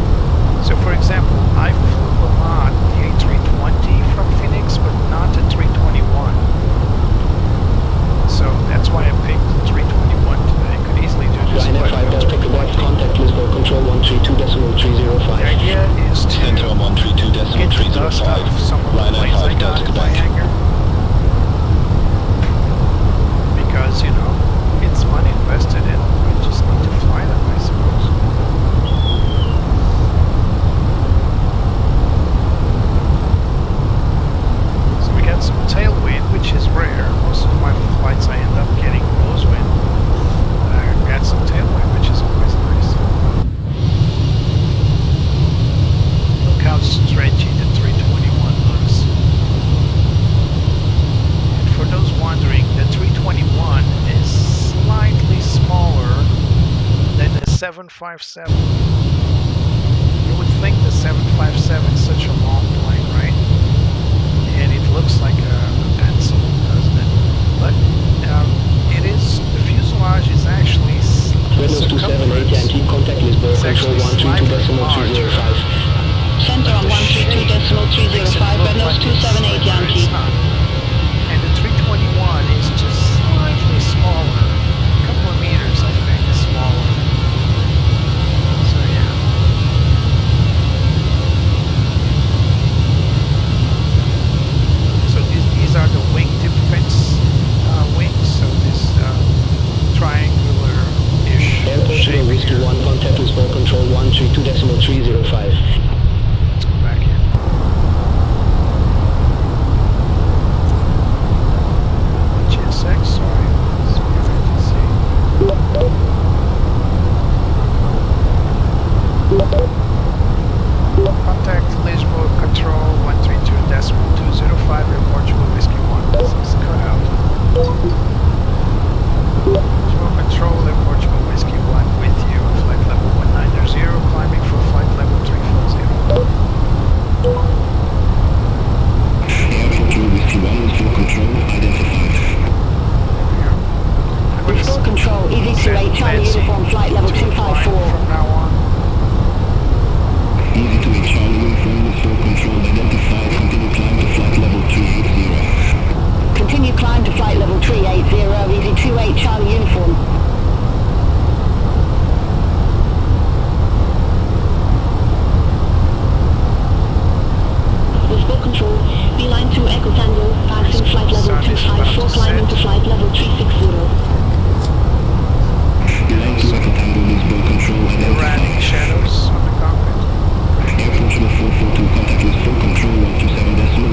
So for example, I flew a lot the A320 from Phoenix, but not the 321. So that's why I picked the 321 today. I could easily do this. Ryanair 5 Delta Quebec, contact Lisbon Control 132.305. The idea is to Center on get the dust out of 132.305. some of the Ryanair planes 5 I got Delta in my Quebec. hangar. Because, you know, it's money invested in. I just need to fly them, I suppose. So we got some tailwind, which is rare. Most of my flights I end up getting nose wind. I got some tailwind, which is always nice. Look how stretchy the 321 looks. And for those wondering, the 321 is slightly smaller than the 757. You would think the 757 is such a long plane, right? And it looks like a pencil, doesn't it? But it is, the fuselage is actually Windows 278 Yankee, contact Lisbon It's Control actually slightly 132.305. Center on 132.305, Windows 278 Yankee. And the 321 is just slightly smaller, a couple of meters, I think, smaller. So yeah. So these are the wingtip fence wings. So this triangular-ish Air Portugal shape Whiskey here. 1, contact Lisbon Control 132.305. Let's go back in. GSX, sorry. Let's contact Lisbon Control 132.205 Air Portugal Whiskey 1. This is cut out. Lisbon Control Air Portugal Whiskey 1 with you. Flight level 190, climbing for flight level 340. Air Portugal Whiskey 1, Lisbon Control identified. Lisbon Control, EV28, Charlie Uniform, flight level 254. From now on. Easy to reach Charlie Uniform, Lisbon Control identified. Continue climb to flight level 380. Continue climb to flight level 380, EV28, Charlie Uniform. Lisbon Control, beeline to Echo Tango, passing flight level 254, climbing to flight level 360. Beeline to Echo Tango, Lisbon Control Erratic identified. shadows on the cockpit. Air Portugal 442, contact Lisbon Control 127.305.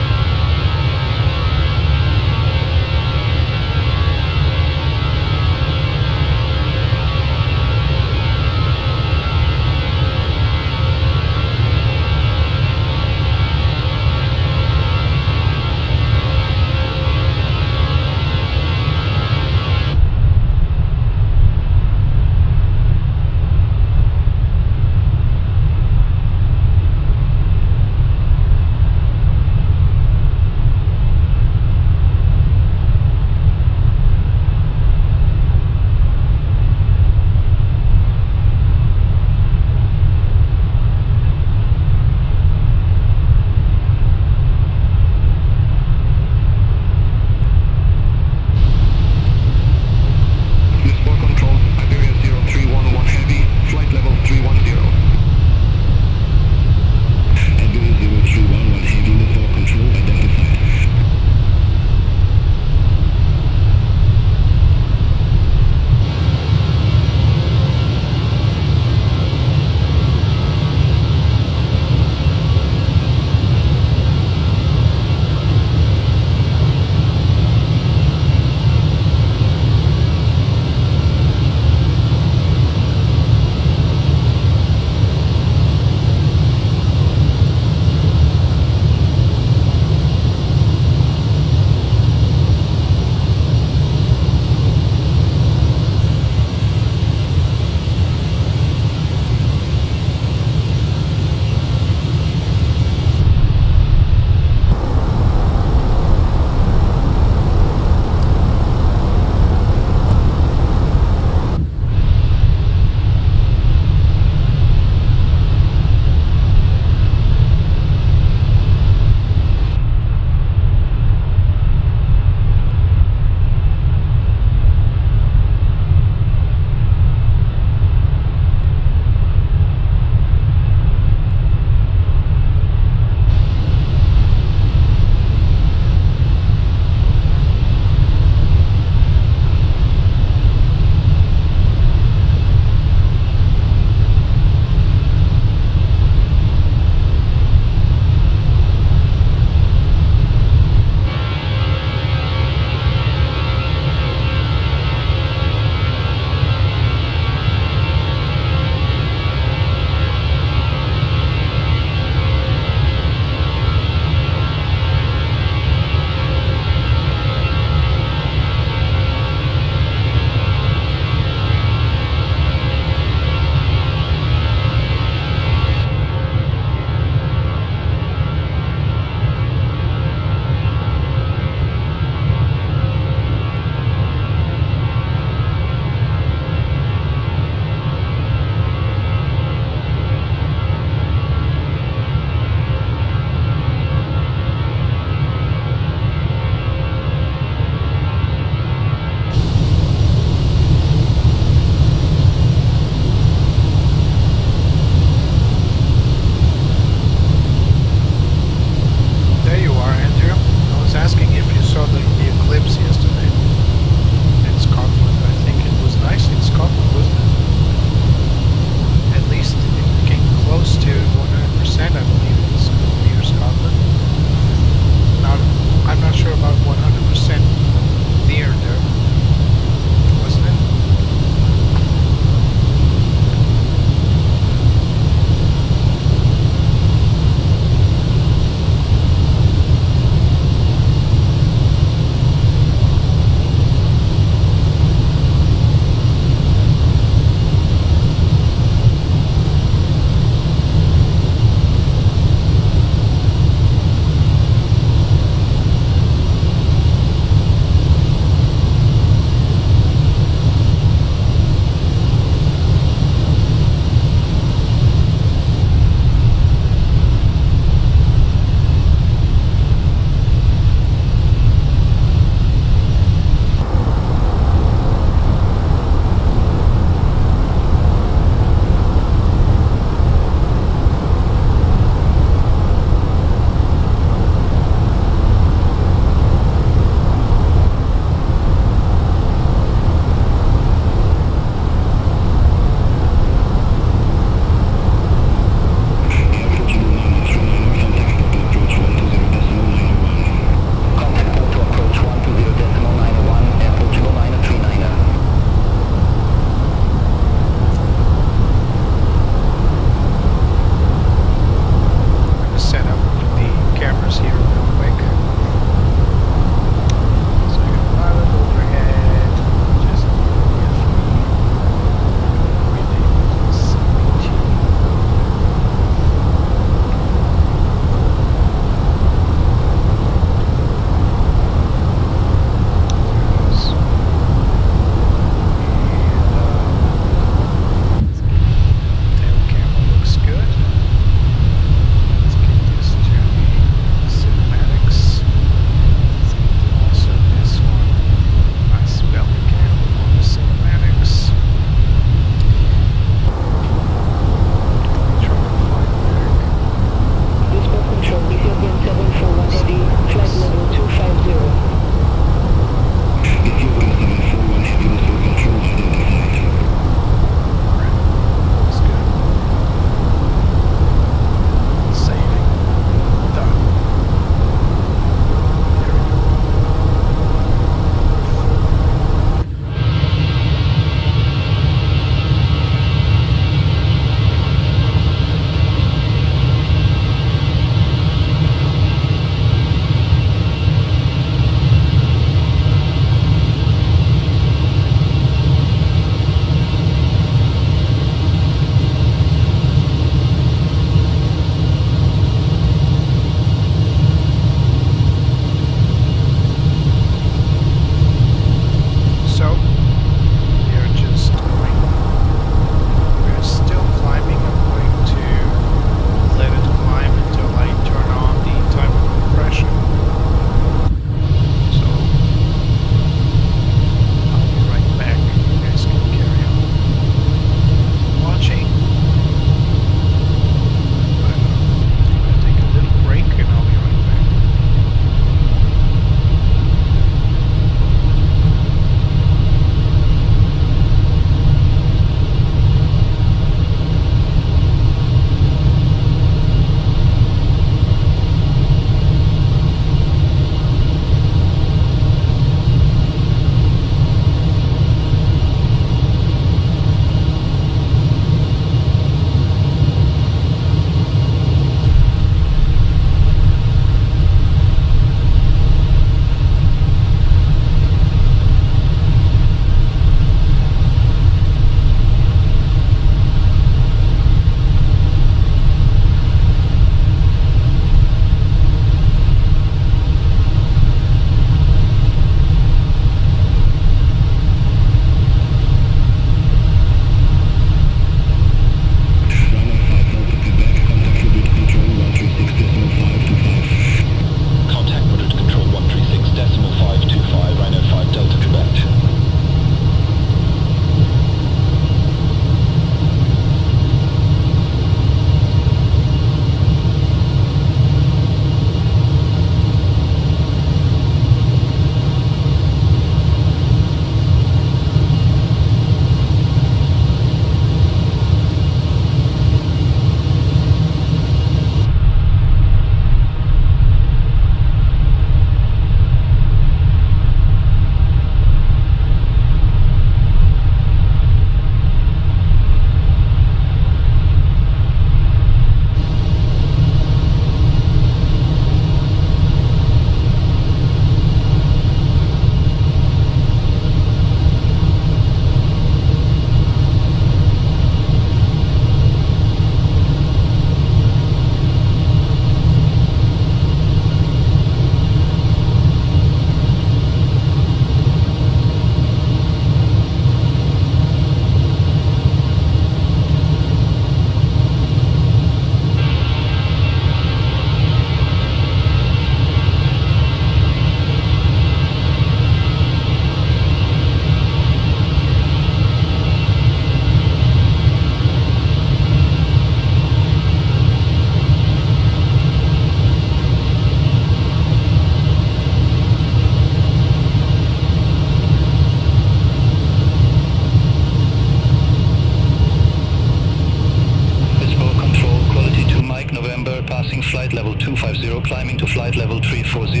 flight level 250, climbing to flight level 340.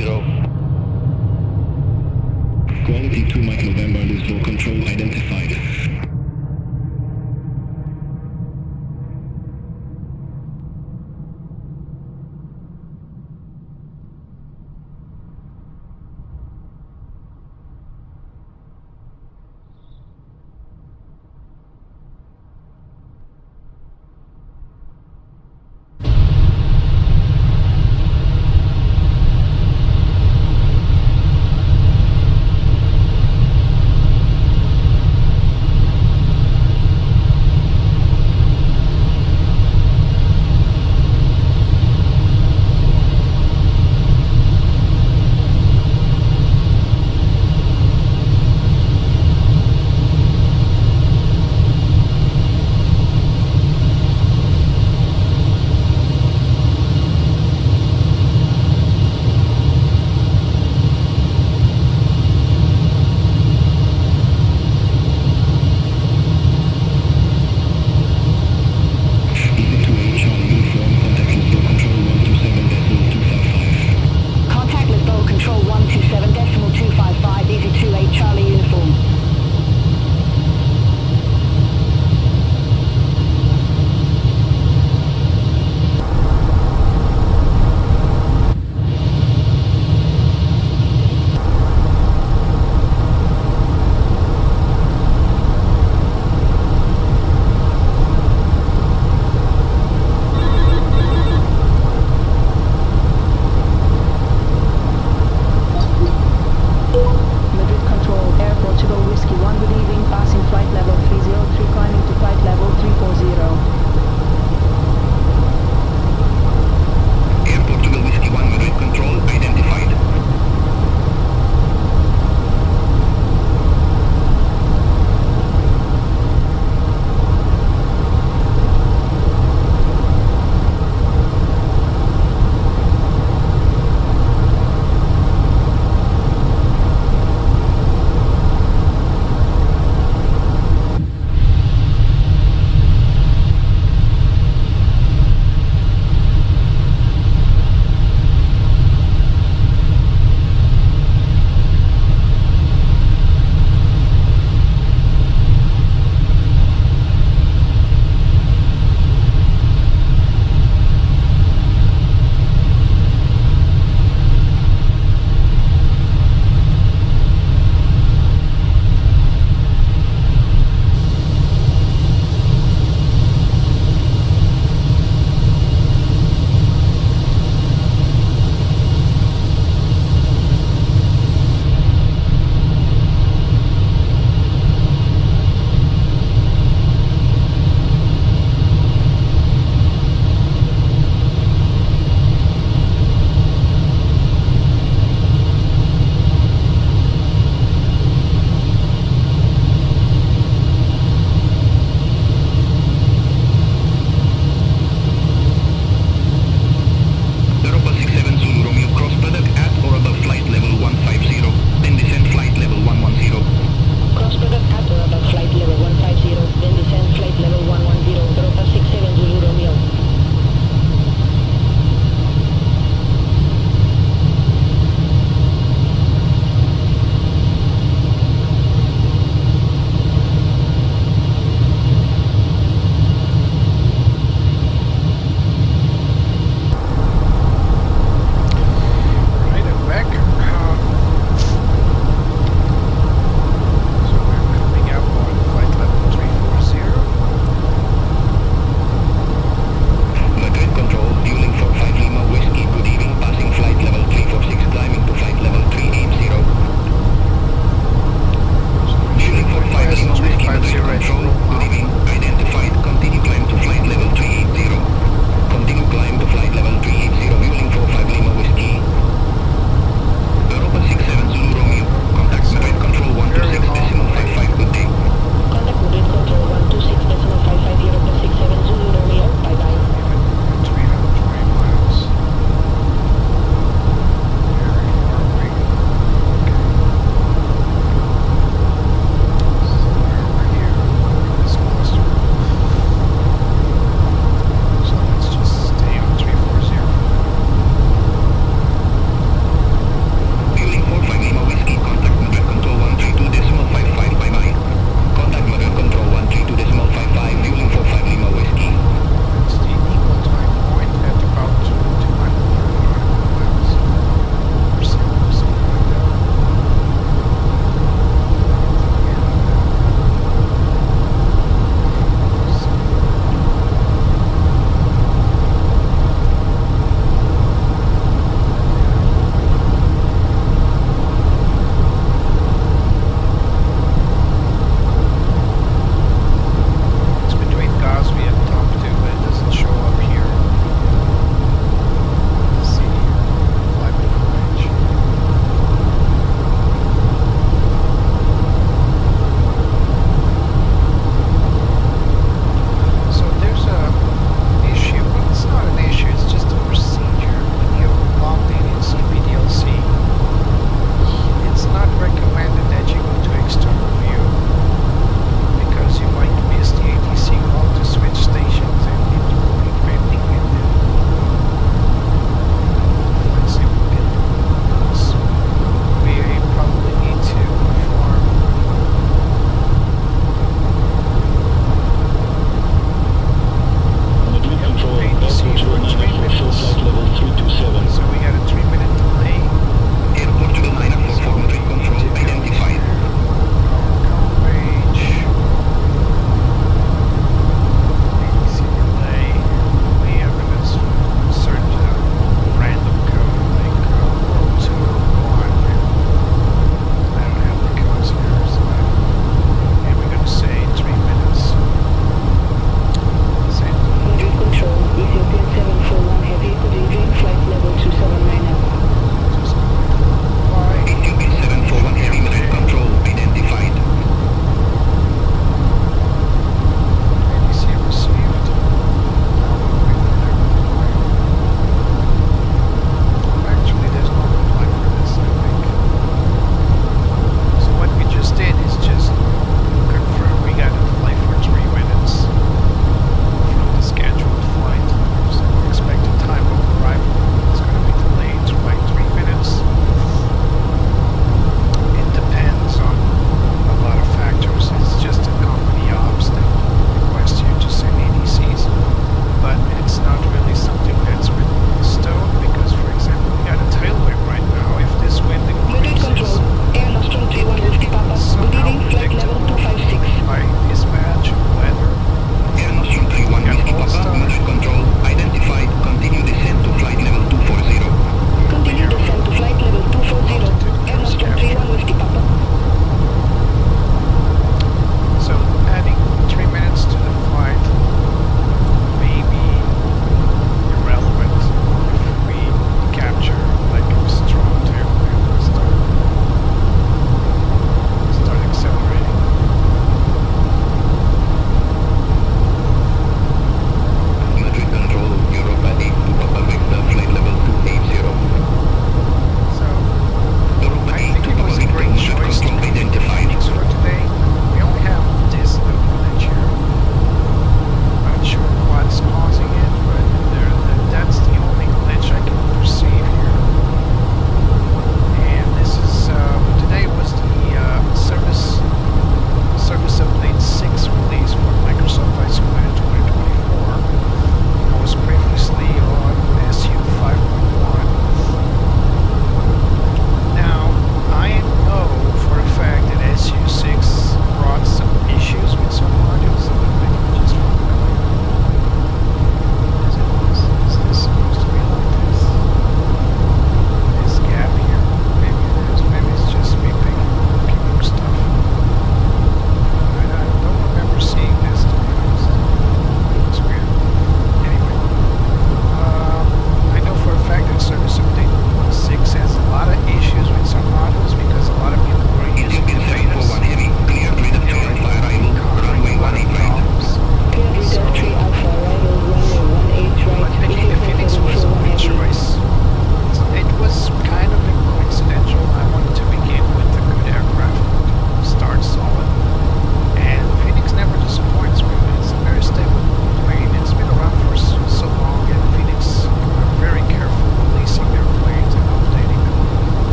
Quality 2 Mike November, Lisbon control identified.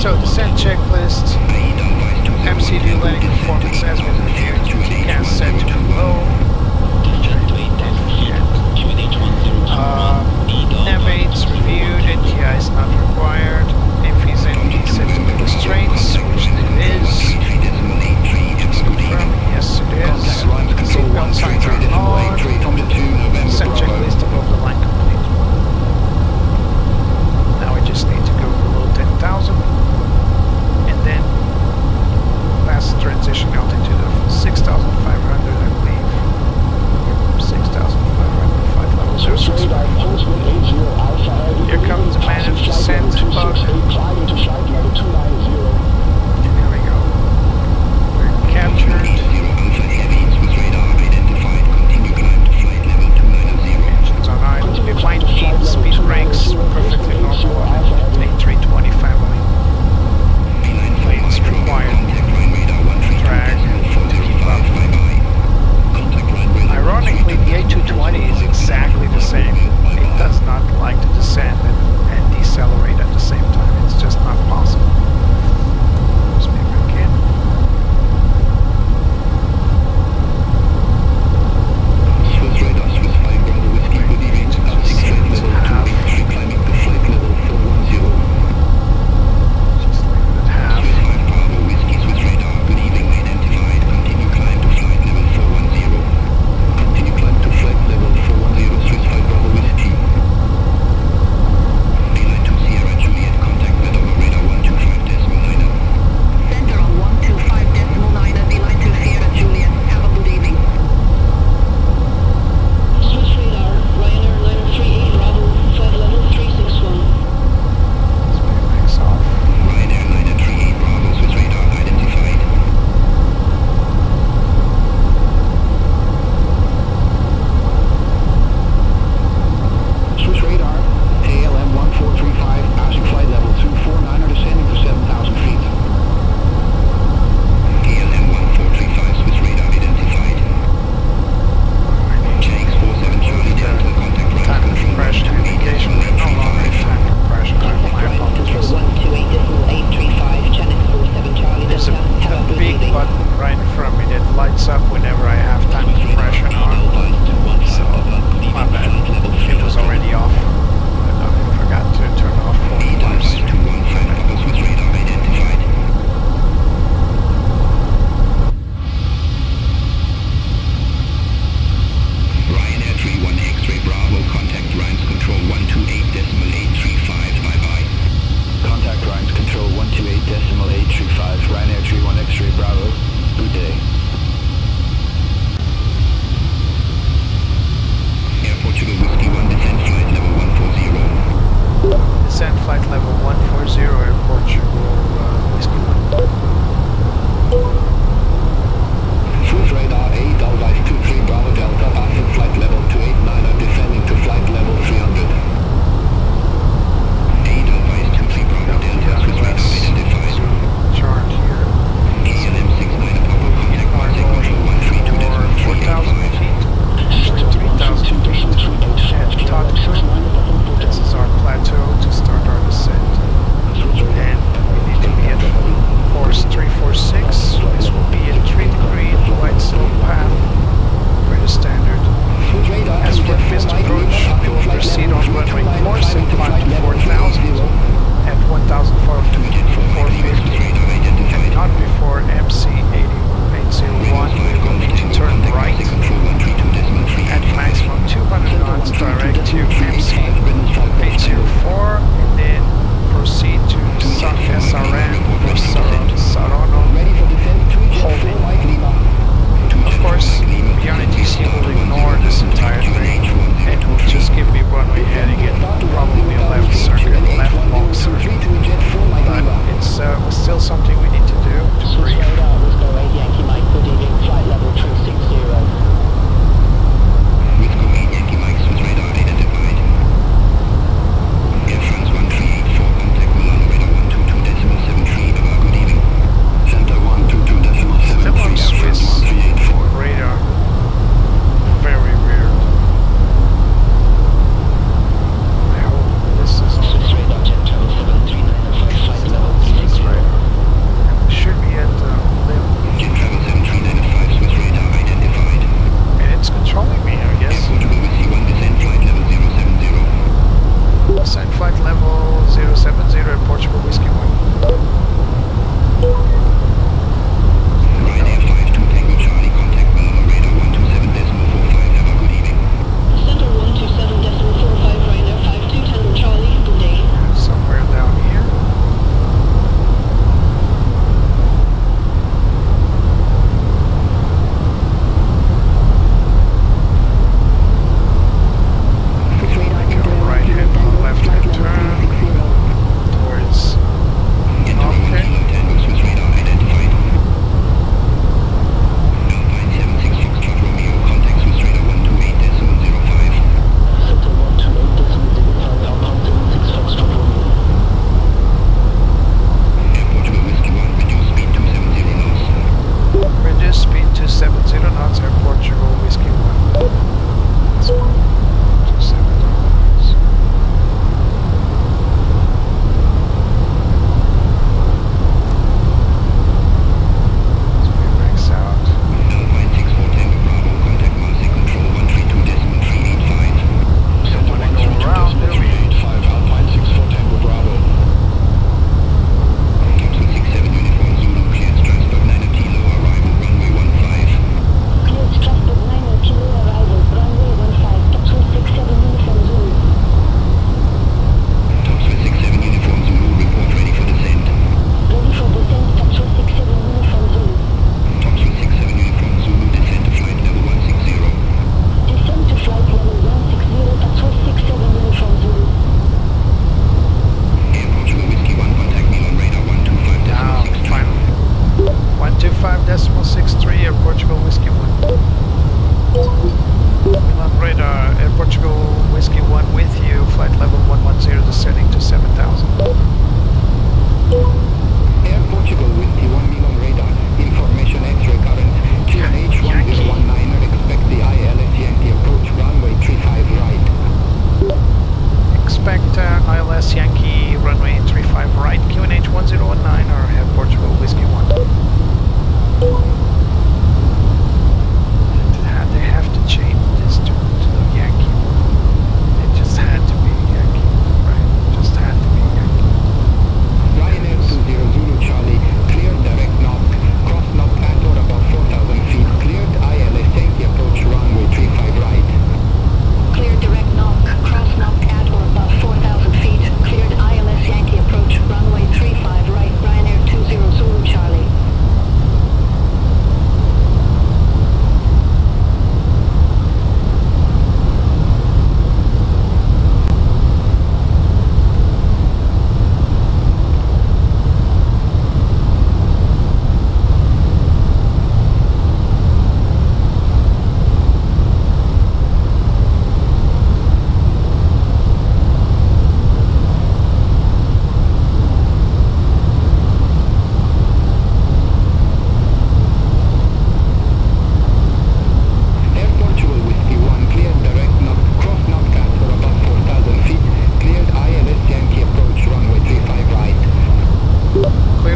So, descent checklist, MCD landing performance has been reviewed, gas set to low, Nav-aids reviewed, NTI is not required, MFI's NT set to the restraints, which it is, just confirming, yes it is, seatbelt signs are on, descent checklist above the line complete. Now we just need to go below 10,000 and then pass transition altitude of 6,500 I believe. 6,500, 5 level 065. Here comes the managed descent bug.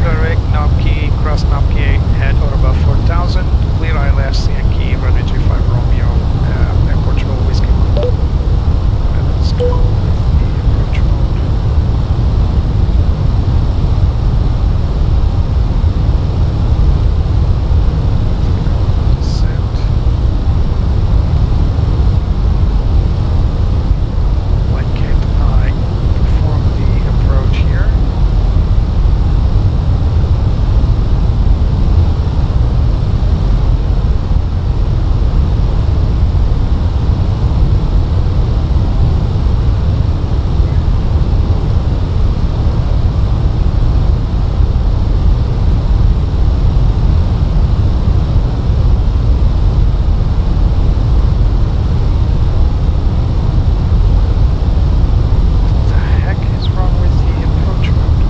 direct, knob key, cross knob key, head Autobahn 4000, clear ILS, Yankee, runway 35 Romeo, Air Portugal, Whiskey 1. Let's go with the approach mode. Descent. Why can't I perform the approach here? What the heck is wrong with the approach mode?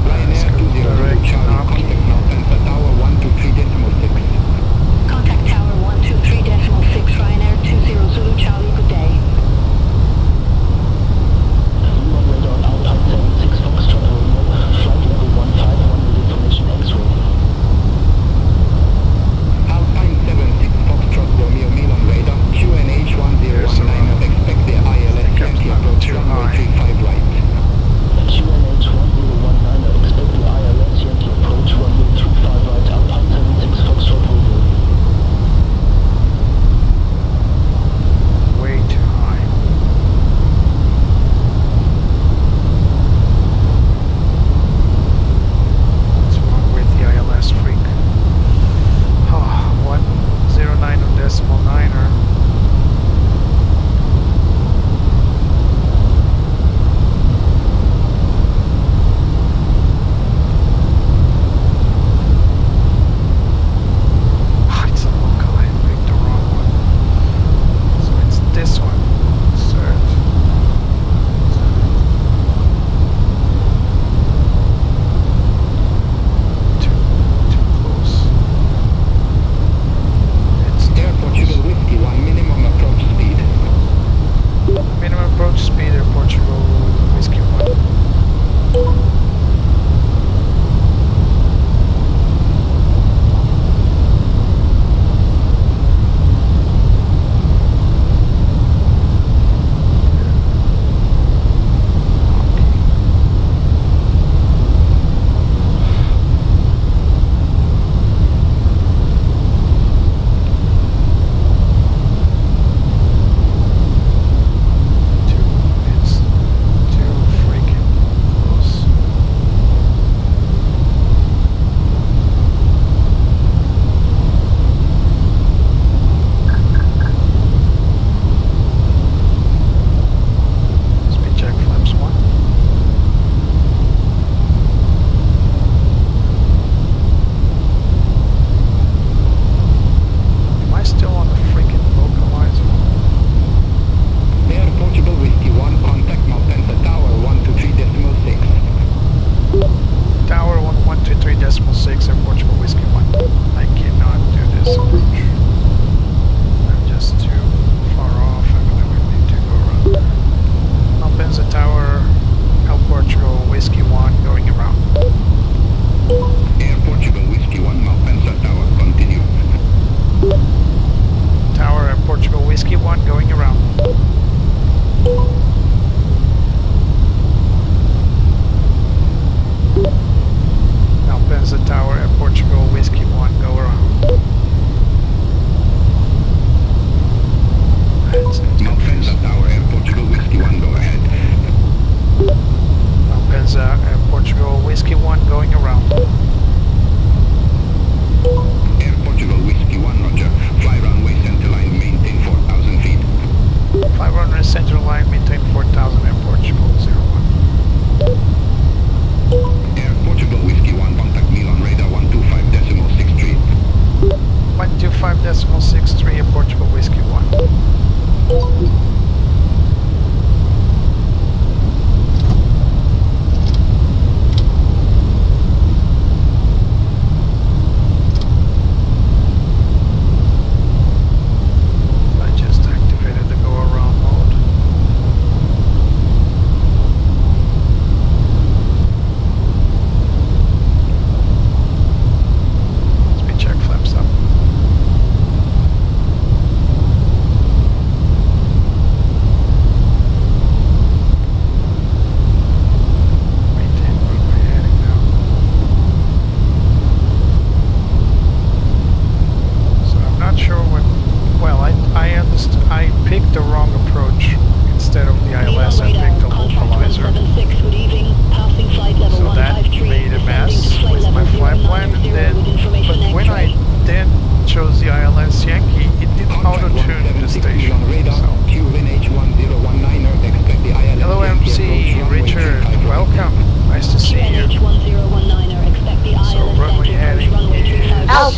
Ryanair 20 Direct Charlie, knob contact key. Malpensa Tower 123.6. Contact Tower 123.6, Ryanair 20 Zulu Charlie, good day. Lima radar Alpine 76 Foxtrot Romeo, flight level 151 with information X-ray. Alpine 76 Foxtrot Romeo Milan radar, QNH 1019, expect the ILS Yankee approach Too runway high. 35 right. QNH 1019, expect the ILS Yankee approach runway 35 right, Alpine 76 Foxtrot Romeo. Way too high. What's wrong with the ILS freak? Oh, 109 on decimal niner. Ah, it's a local, I picked the wrong one. So it's this one. Insert. Too close. It's Air Portugal Whiskey 1, minimum approach speed. minimum approach speed, Air Portugal, Whiskey 1. Two minutes.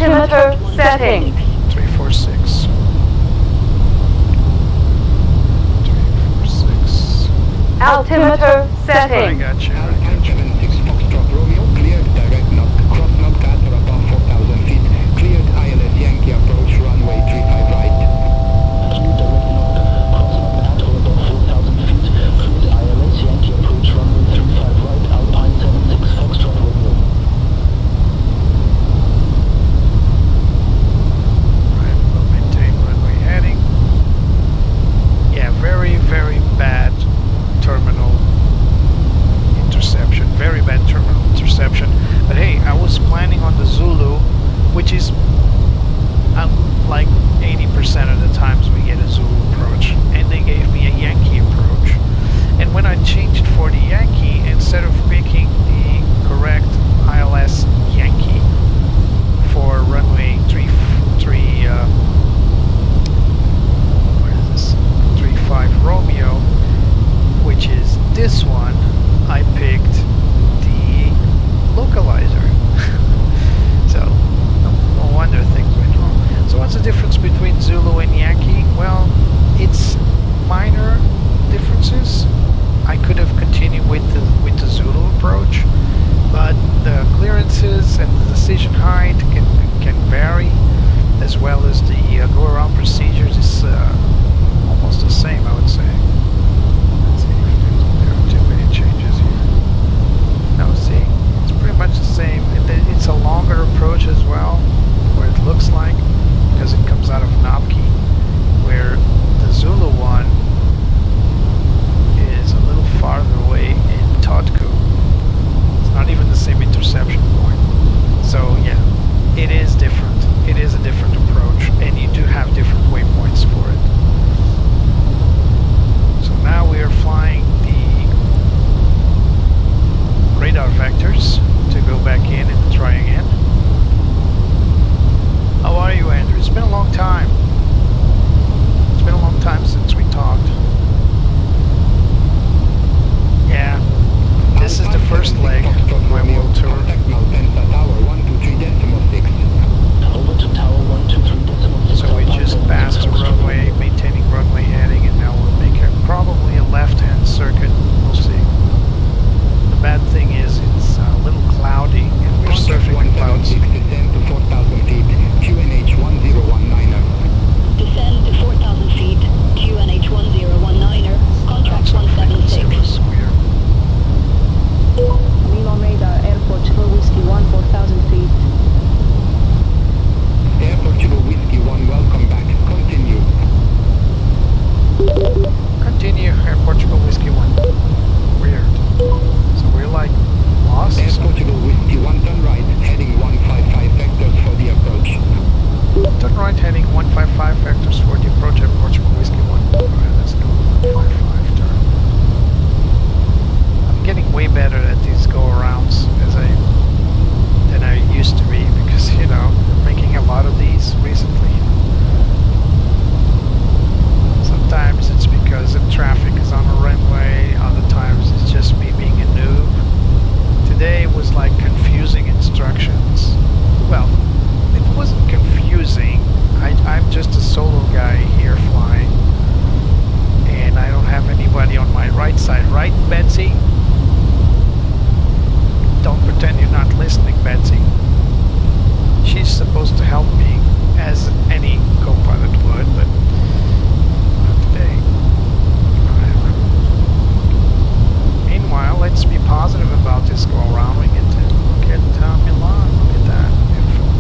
Altimeter setting. 346. 346. Altimeter I setting. got you. I Alpine got you. 76 Foxtrot Romeo, cleared direct knock, cross knock at or above 4,000 feet, cleared ILS Yankee approach runway 35 right. Cleared direct knock, cross knock at or above 4,000 feet, cleared ILS Yankee approach runway 35 right, Alpine 76 Foxtrot Romeo. Right, we'll maintain runway heading. Yeah, very, very bad terminal interception. Very bad terminal interception. But hey, I was planning on the Zulu, which is like 80% of the times we get a Zulu approach, and they gave me a Yankee approach. And when I changed for the Yankee, instead of picking the correct ILS Yankee for runway 35 Romeo, which is this one, I picked the localizer. So no wonder things went wrong. So what's the difference between Zulu and Yankee? Well, it's minor differences. I could have continued with the Zulu approach, but the clearances and the decision height can vary, as well as the go around procedures is almost the same, I would say. Let's see if there are too many changes here. No, see, it's pretty much the same. It's a longer approach as well, where it looks like, because it comes out of Napki, where the Zulu one is a little farther away in Totku. It's not even the same interception point. So yeah, it is different. It is a different approach, and you do have different waypoints for it. So now we are flying the radar vectors to go back in and try again. How are you, Andrew? It's been a long time. It's been a long time since we talked. Yeah, this is the first leg of my world tour. Contact Malpensa Tower 123.6. Over to Tower 123.6. So we just passed the runway, maintaining runway heading, and now we'll make probably a left-hand circuit. We'll see. The bad thing is it's a little cloudy, and we're surfing the clouds. Descend to 4,000 feet, QNH 1019er. Descend to 4,000 feet, QNH 1019er, contract It 176. was weird. Milan Air Portugal Whiskey 1 4,000 feet. Air Portugal Whiskey 1, welcome back. Continue. Continue, Air Portugal Whiskey 1. Weird. So we're like lost? Air Portugal Whiskey 1, turn right, heading 155 vectors for the approach. Turn right, heading 155 vectors for the approach, Air Portugal Whiskey 1. Alright, let's go 155 turn. I'm getting way better at these go-arounds than I used to be, because, you know, I'm making a lot of these recently. Sometimes it's because the traffic is on the runway, other times it's just me being a noob. Today was like confusing instructions. Well, it wasn't confusing. I'm just a solo guy here flying, and I don't have anybody on my right side, right, Betsy? Don't pretend you're not listening, Betsy. She's supposed to help me, as any co-pilot would, but not today. Meanwhile, let's be positive about this go-around. We get to look at Milan. Look at that. Beautiful.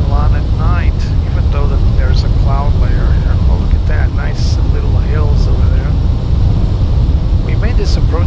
Milan at night, even though there's a cloud layer here. Oh, look at that. Nice little hills over there. We made this approach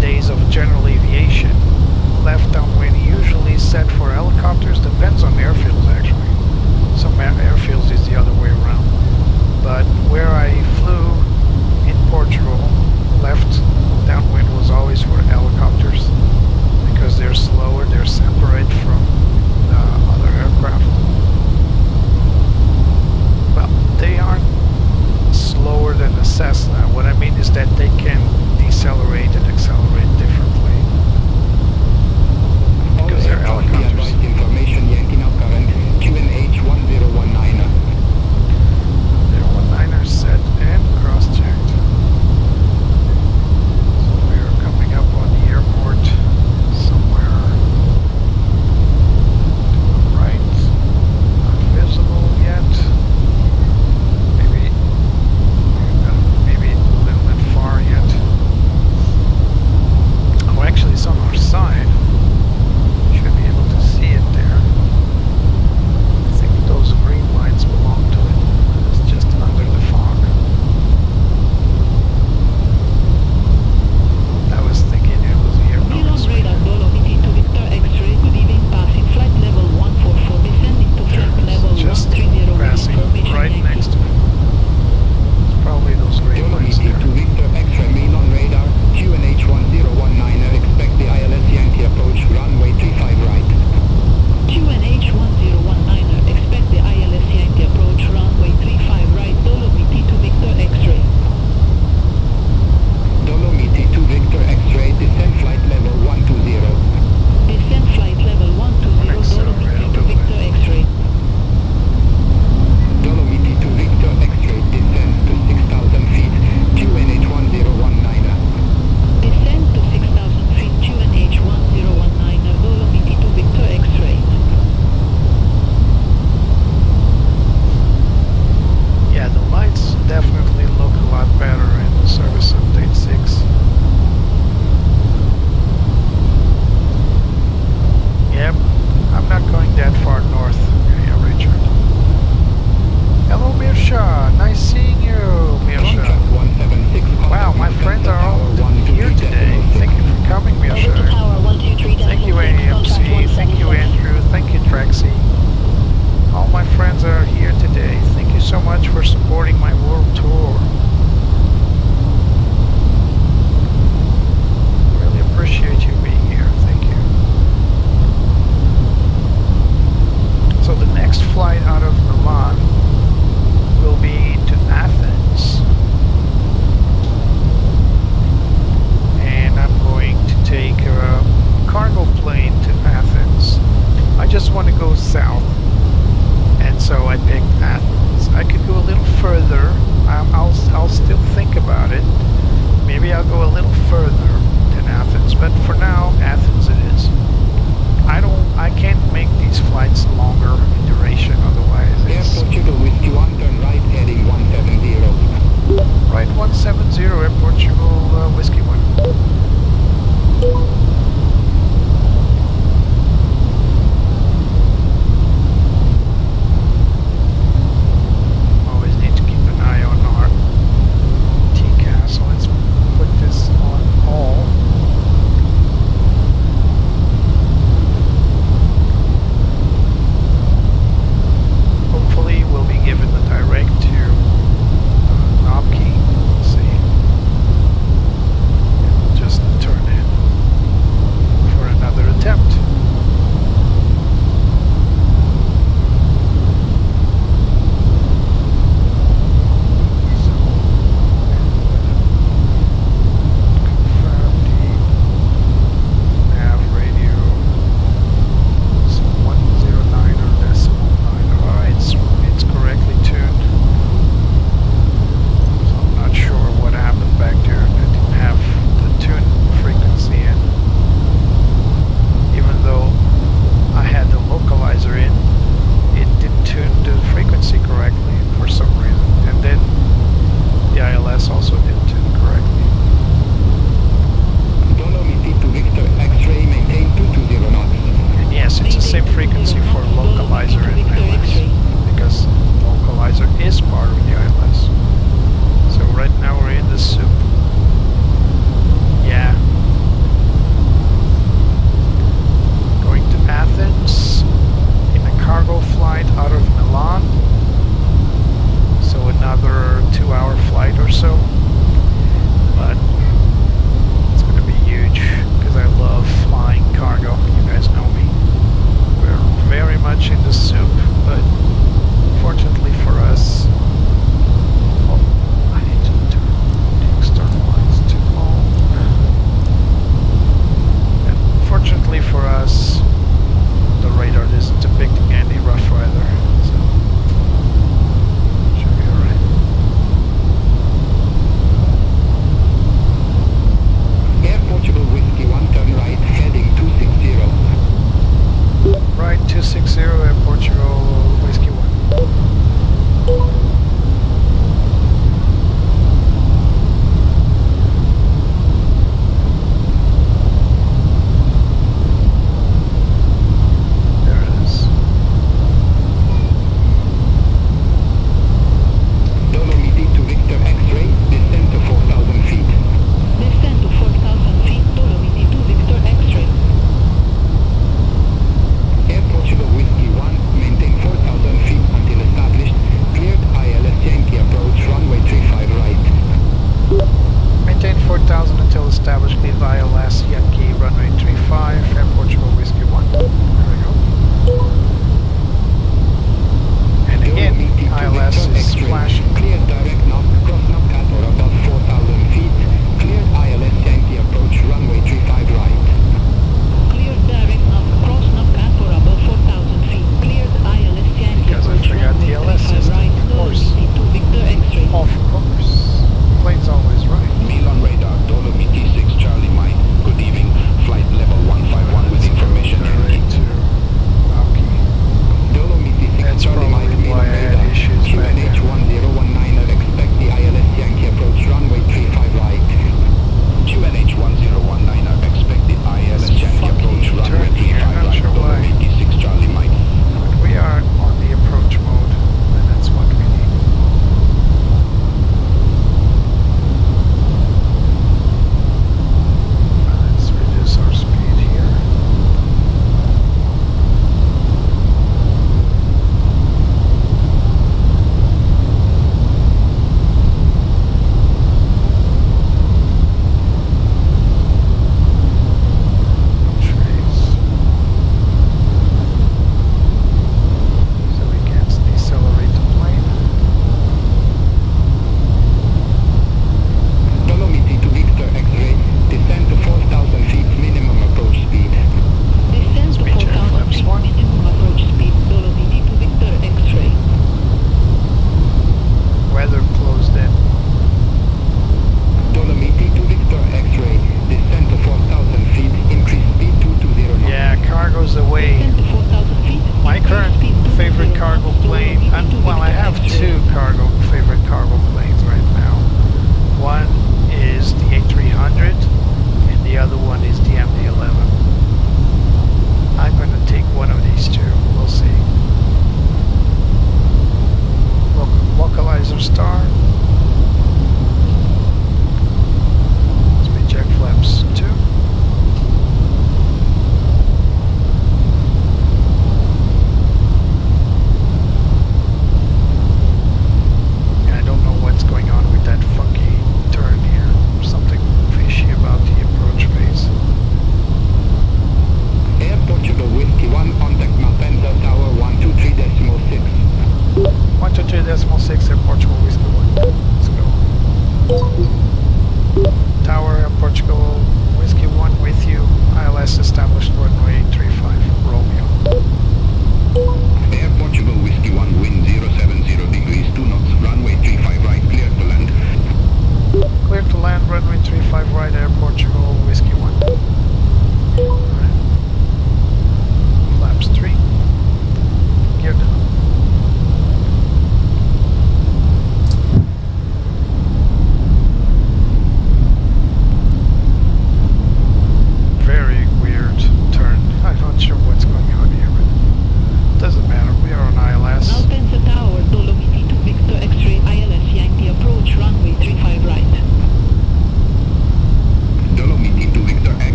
days of general aviation, left downwind usually set for helicopters. Depends on airfields actually. Some airfields is the other way around. But where I flew in Portugal, left downwind was always for helicopters because they're slower, they're separate from other aircraft. Well, they aren't slower than the Cessna. What I mean is that they can decelerate and accelerate differently because they're helicopters. Information Yankee now current QNH 1019er. 019er set and cross-checked. So we're coming up on the airport somewhere to the right. Not visible yet. Maybe a little bit far yet. Oh, actually it's on our side. Should be able to see it there. I think those green lines belong to it. It's just under the fog. I was thinking it was here. No, Milan it's radar Dolomiti to Victor X-ray, leaving passing flight level 144, descending to flight level just 130 with passing information right Yankee. next to it. It's probably those green lines Dolomiti there. to Victor X-ray Milan radar QNH 1019er. Expect the ILS Yankee approach runway 35 right. QNH 1019er, expect the ILS Yankee approach runway 35 right, Dolomiti to Victor X-ray. Dolomiti to Victor X-ray descend flight level 120. Descend flight level 120, Dolomiti to Victor X-ray. Dolomiti to Victor X-ray descend to 6,000 feet QNH 1019er. Descend to 6,000 feet, QNH 1019er, Dolomiti to Victor X-ray. Yeah, the lights definitely look a lot better in the service update 6. Yep, I'm not going that far north. Yeah, Richard. Hello, Mirsha. Nice seeing you, Mirsha. Contact 176. Wow, my friends are all here today. Thank you for coming, Over to Mirsha. tower 123 Thank you, AMC. Thank you, Andrew. Thank you, Traxy. All my friends are here today. Thank you so much for supporting my world tour. Really appreciate you being here. Thank you. So the next flight out of Milan will be to Athens. And I'm going to take a cargo plane to Athens. I just want to go south. And so I picked Athens. I could go a little further. I'll still think about it. Maybe I'll go a little further than Athens, but for now, Athens it is. I can't make these flights longer in duration, otherwise Air it's Portugal Whiskey 1 turn right heading 170. right 170 Air Portugal Whiskey 1. Always need to keep an eye on our TCAS, so let's put this on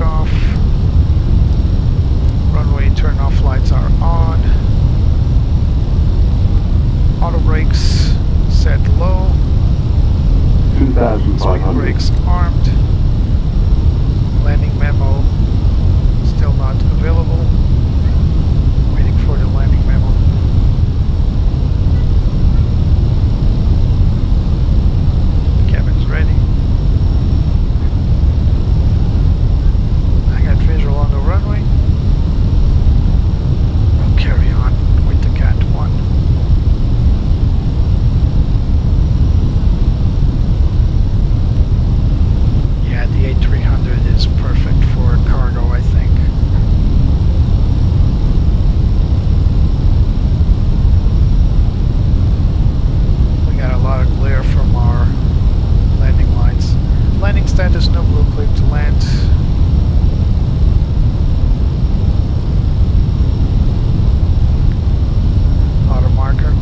takeoff. Runway turn off lights are on. Auto brakes set low. Speed 2,500. brakes armed. Landing memo still not available. Waiting for the landing memo. Cabin's ready. I got visual on the runway. We'll carry on with the Cat 1. Yeah, the A300 is perfect for cargo, I think. We got a lot of glare from our landing lights. Landing status, no blue clip to land. Auto marker.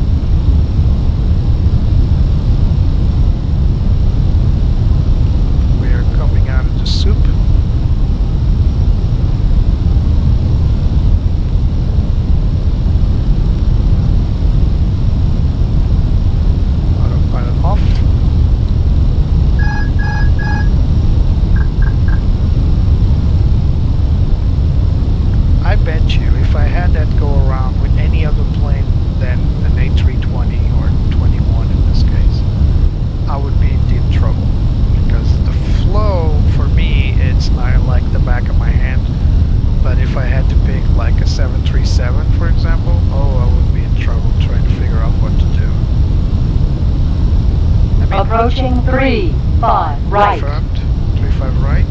We are coming out of the soup. Autopilot off. I bet you if I had that go around with any other plane than an A320 or 21 in this case, I would be in deep trouble. Because the flow, for me, it's not like the back of my hand. But if I had to pick like a 737, for example, oh, I would be in trouble trying to figure out what to do. I mean, Approaching 3-5 right. confirmed. 35 right.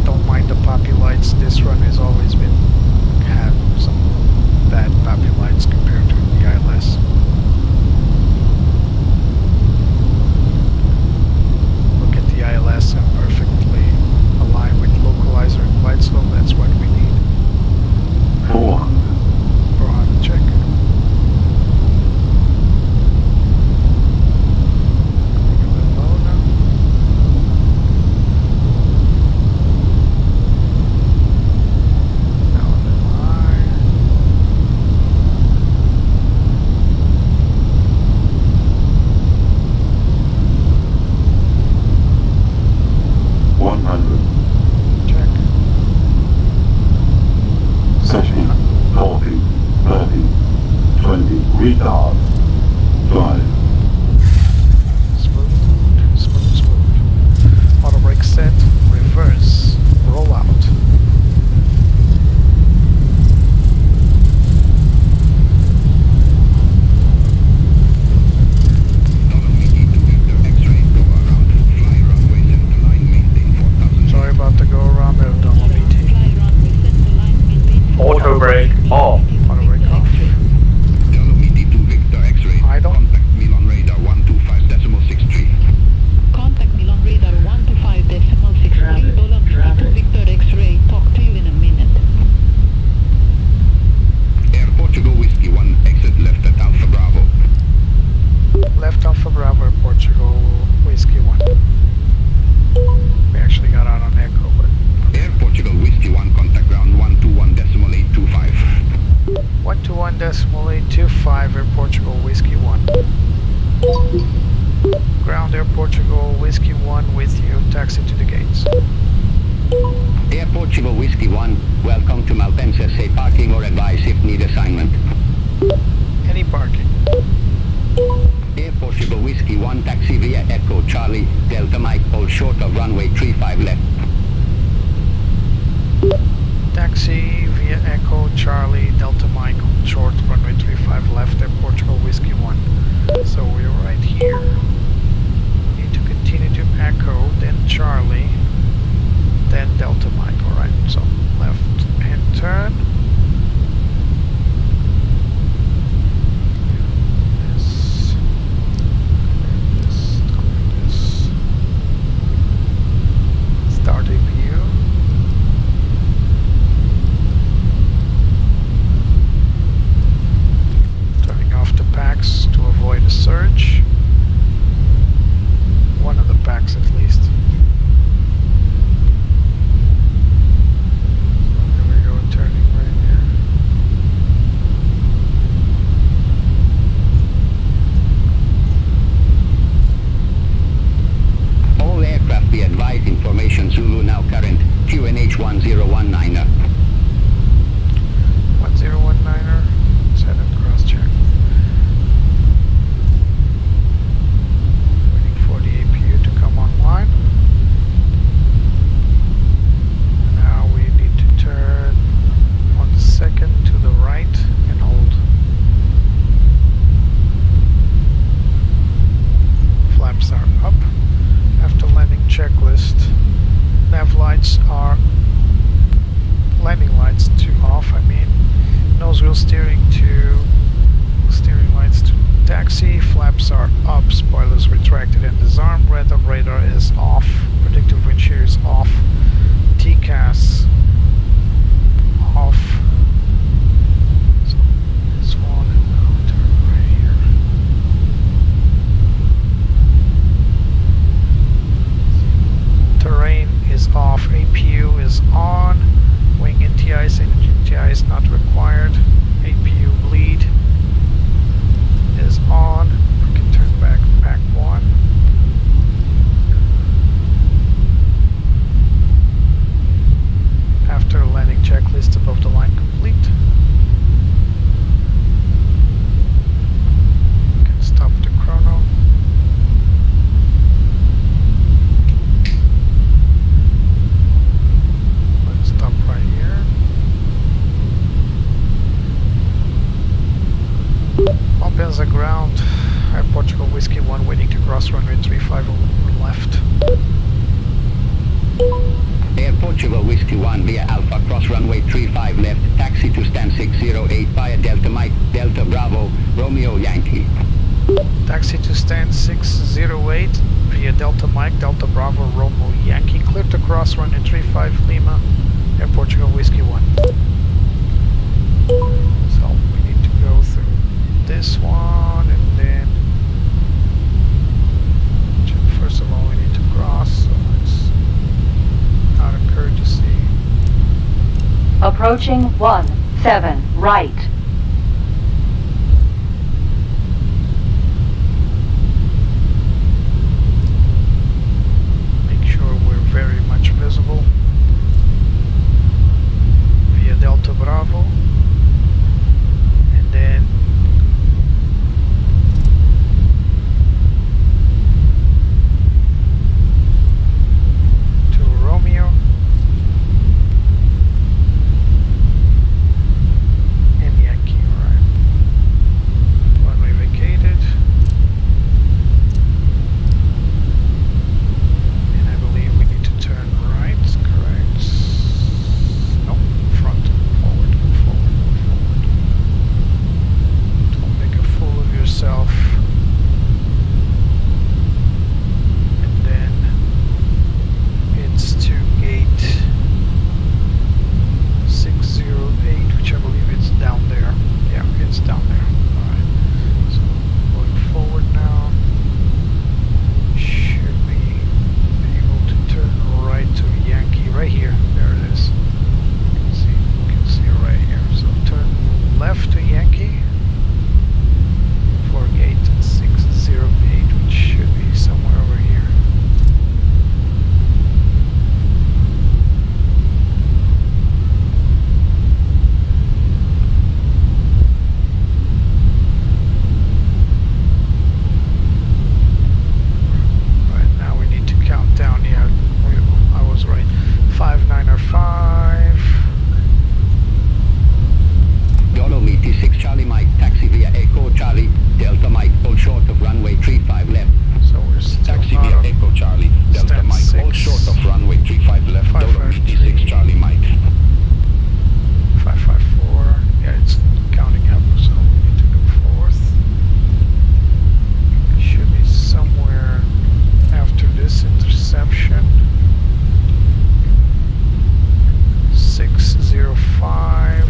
Don't mind the poppy lights. This run has always been have some bad poppy lights compared to the ILS. Look at the ILS and perfectly aligned with localizer and Glideslope. That's what we need. 400. 400 check. Going a little low now. Now a little high. Check. Setting 40, 30, 20, retard. 5. Smooth, smooth, smooth. Auto brake set, reverse, roll out. Sorry about the go around there, double BT. Fly runway center line, maintain Auto brake off. Auto brake off. Idle. Contact Milan radar 125.63. Contact Milan radar 125.63 $2 Victor X-ray. Talk to you in a minute. Air Portugal Whiskey 1, exit left at Alpha Bravo. Left Alpha Bravo, Portugal, Whiskey 1. We actually got out on Echo, but Air Portugal Whiskey 1, contact ground 121.825. 121.825, Air Portugal, Whiskey 1. Ground Air Portugal, Whiskey 1 with you, taxi to the gates. Air Portugal Whiskey 1, welcome to Malpensa. Say parking or advice if need assignment. Any parking. Air Portugal Whiskey 1, taxi via Echo Charlie, Delta Mike, hold short of runway 35 left. Taxi via Echo, Charlie, Delta Mike, short, runway 35 left, Air Portugal, Whiskey 1. So we're right here. Need to continue to Echo, then Charlie, then Delta Mike. Alright, so left hand turn. Starting view. Turning off the packs to avoid a surge. One of the packs at least. Whiskey 1 via Alpha, cross runway 35 left, taxi to stand 608 via Delta Mike, Delta Bravo, Romeo Yankee. Taxi to stand 608 via Delta Mike, Delta Bravo, Romeo Yankee. Clear to cross runway 35 Lima, Air Portugal Whiskey 1. So we need to go through this one and then first of all we need to cross, so it's out of courtesy. Approaching 17 right. Make sure we're very much visible via Delta Bravo, and then to Romeo and Yankee. Right, runway vacated, and I believe we need to turn right. Correct. Nope, front, forward, forward, forward. Don't make a fool of yourself. And then it's to gate 608, which I believe it's down there. Yeah, it's down there. Alright. So going forward now. Should be able to turn right to Yankee right here. There it is. You can see it right here. So turn left to Yankee for gate 608, which should be somewhere over here. Right now we need to count down. Yeah, I was right. 5905. Dolomiti 6 Charlie Mike, taxi via Echo Charlie, Delta Mike, hold short of runway 35 left. So we're still Taxi not via on Echo Charlie, Delta stand Mike, hold 6. short of runway 35 left, 553. Dolomiti 6 Charlie Mike. 554. Yeah, it's counting up, so we need to go forth. Should be somewhere after this interception. 605.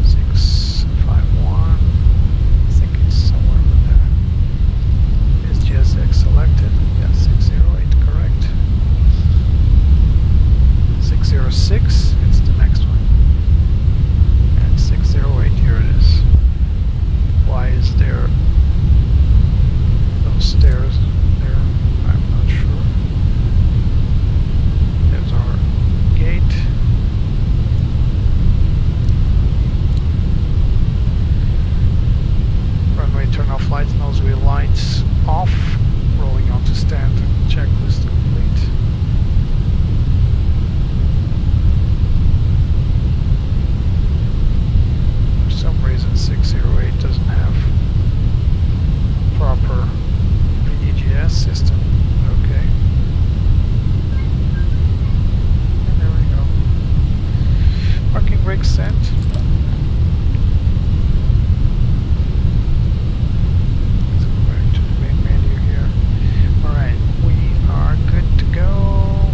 651. I think it's somewhere over there. Is GSX selected? Yeah, 608, correct. 606, it's the next one. And 608, here it is. Why is there those stairs there? I'm not sure. There's our gate. Runway turn-off lights, nose wheel lights off. Rolling onto stand. Checklist complete. For some reason 608 doesn't have proper VDGS system. Okay. And there we go. Parking brake set. Let's go back to the main menu here. Alright, we are good to go.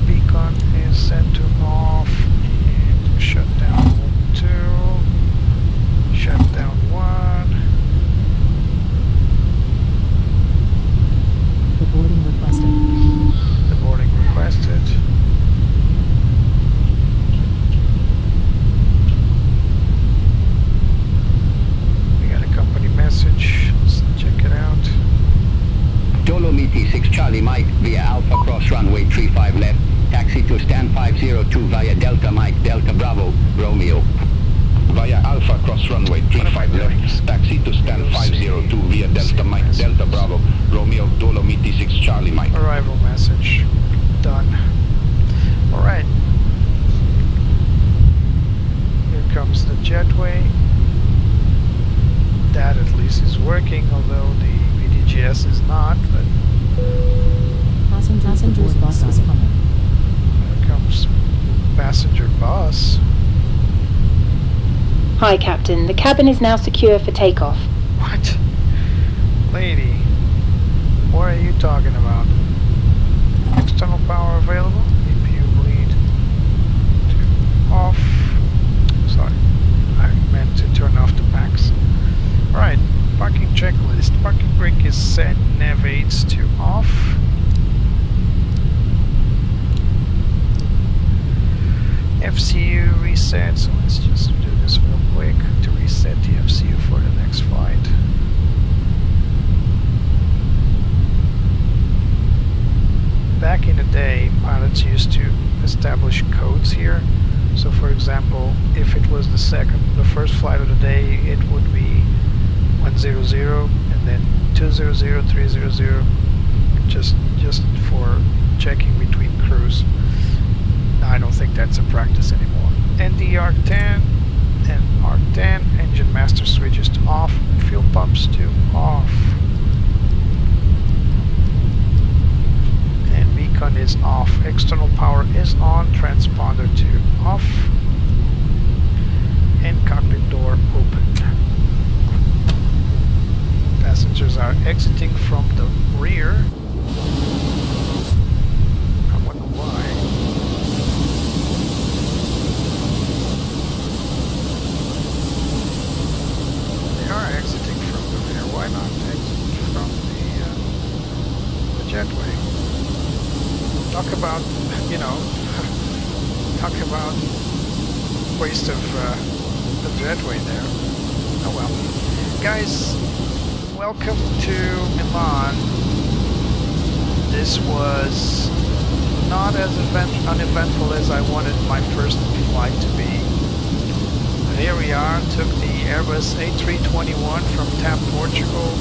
Beacon is set to off and shut down 2. Shut down 1. The boarding requested. The boarding requested. We got a company message. Let's check it out. Dolomiti 6 Charlie Mike via Alpha, cross runway 35 left, taxi to stand 502 via Delta Mike, Delta Bravo, Romeo. Via Alpha, cross runway 35 left, taxi to stand 502 via Delta Mike, Delta Bravo, Romeo, Dolomiti 6 Charlie Mike. Arrival message. Done. Alright. Here comes the jetway. That at least is working, although the VDGS is not, but Passengers bus is coming. here comes passenger bus. Hi, Captain. The cabin is now secure for takeoff. What? Lady, what are you talking about? External power available? EPU bleed to off. Sorry, I meant to turn off the packs. Alright, parking checklist. Parking brake is set, nav aids to off. FCU reset, so let's just do this real quick to reset the FCU for the next flight. Back in the day, pilots used to establish codes here. So for example, if it was the first flight of the day, it would be 100 and then 200, 300, just for checking between crews. I don't think that's a practice anymore. ND-ARC-10 and ARC-10, engine master switches to off, fuel pumps to off. And beacon is off, external power is on, transponder to off, and cockpit door open. Passengers are exiting from the rear. I wonder why. They are exiting from the rear. Why not exit from the jetway? Talk about, talk about waste of the jetway there. Oh well. Guys, welcome to Milan. This was not as uneventful as I wanted my first flight to be. Here we are, took the Airbus A321 from TAP Portugal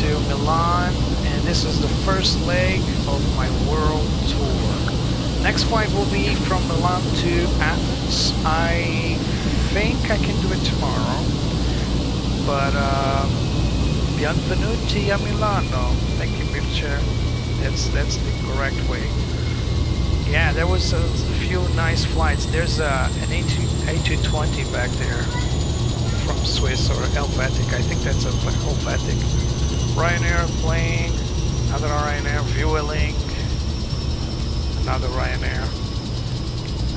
to Milan, and this is the first leg of my world tour. Next flight will be from Milan to Athens. I think I can do it tomorrow, but Benvenuti a Milano. Thank you, Mircea. That's the correct way. Yeah, there was a few nice flights. There's an A220 back there from Swiss or Helvetic. I think that's a Helvetic. Ryanair plane, another Ryanair, Vueling, another Ryanair,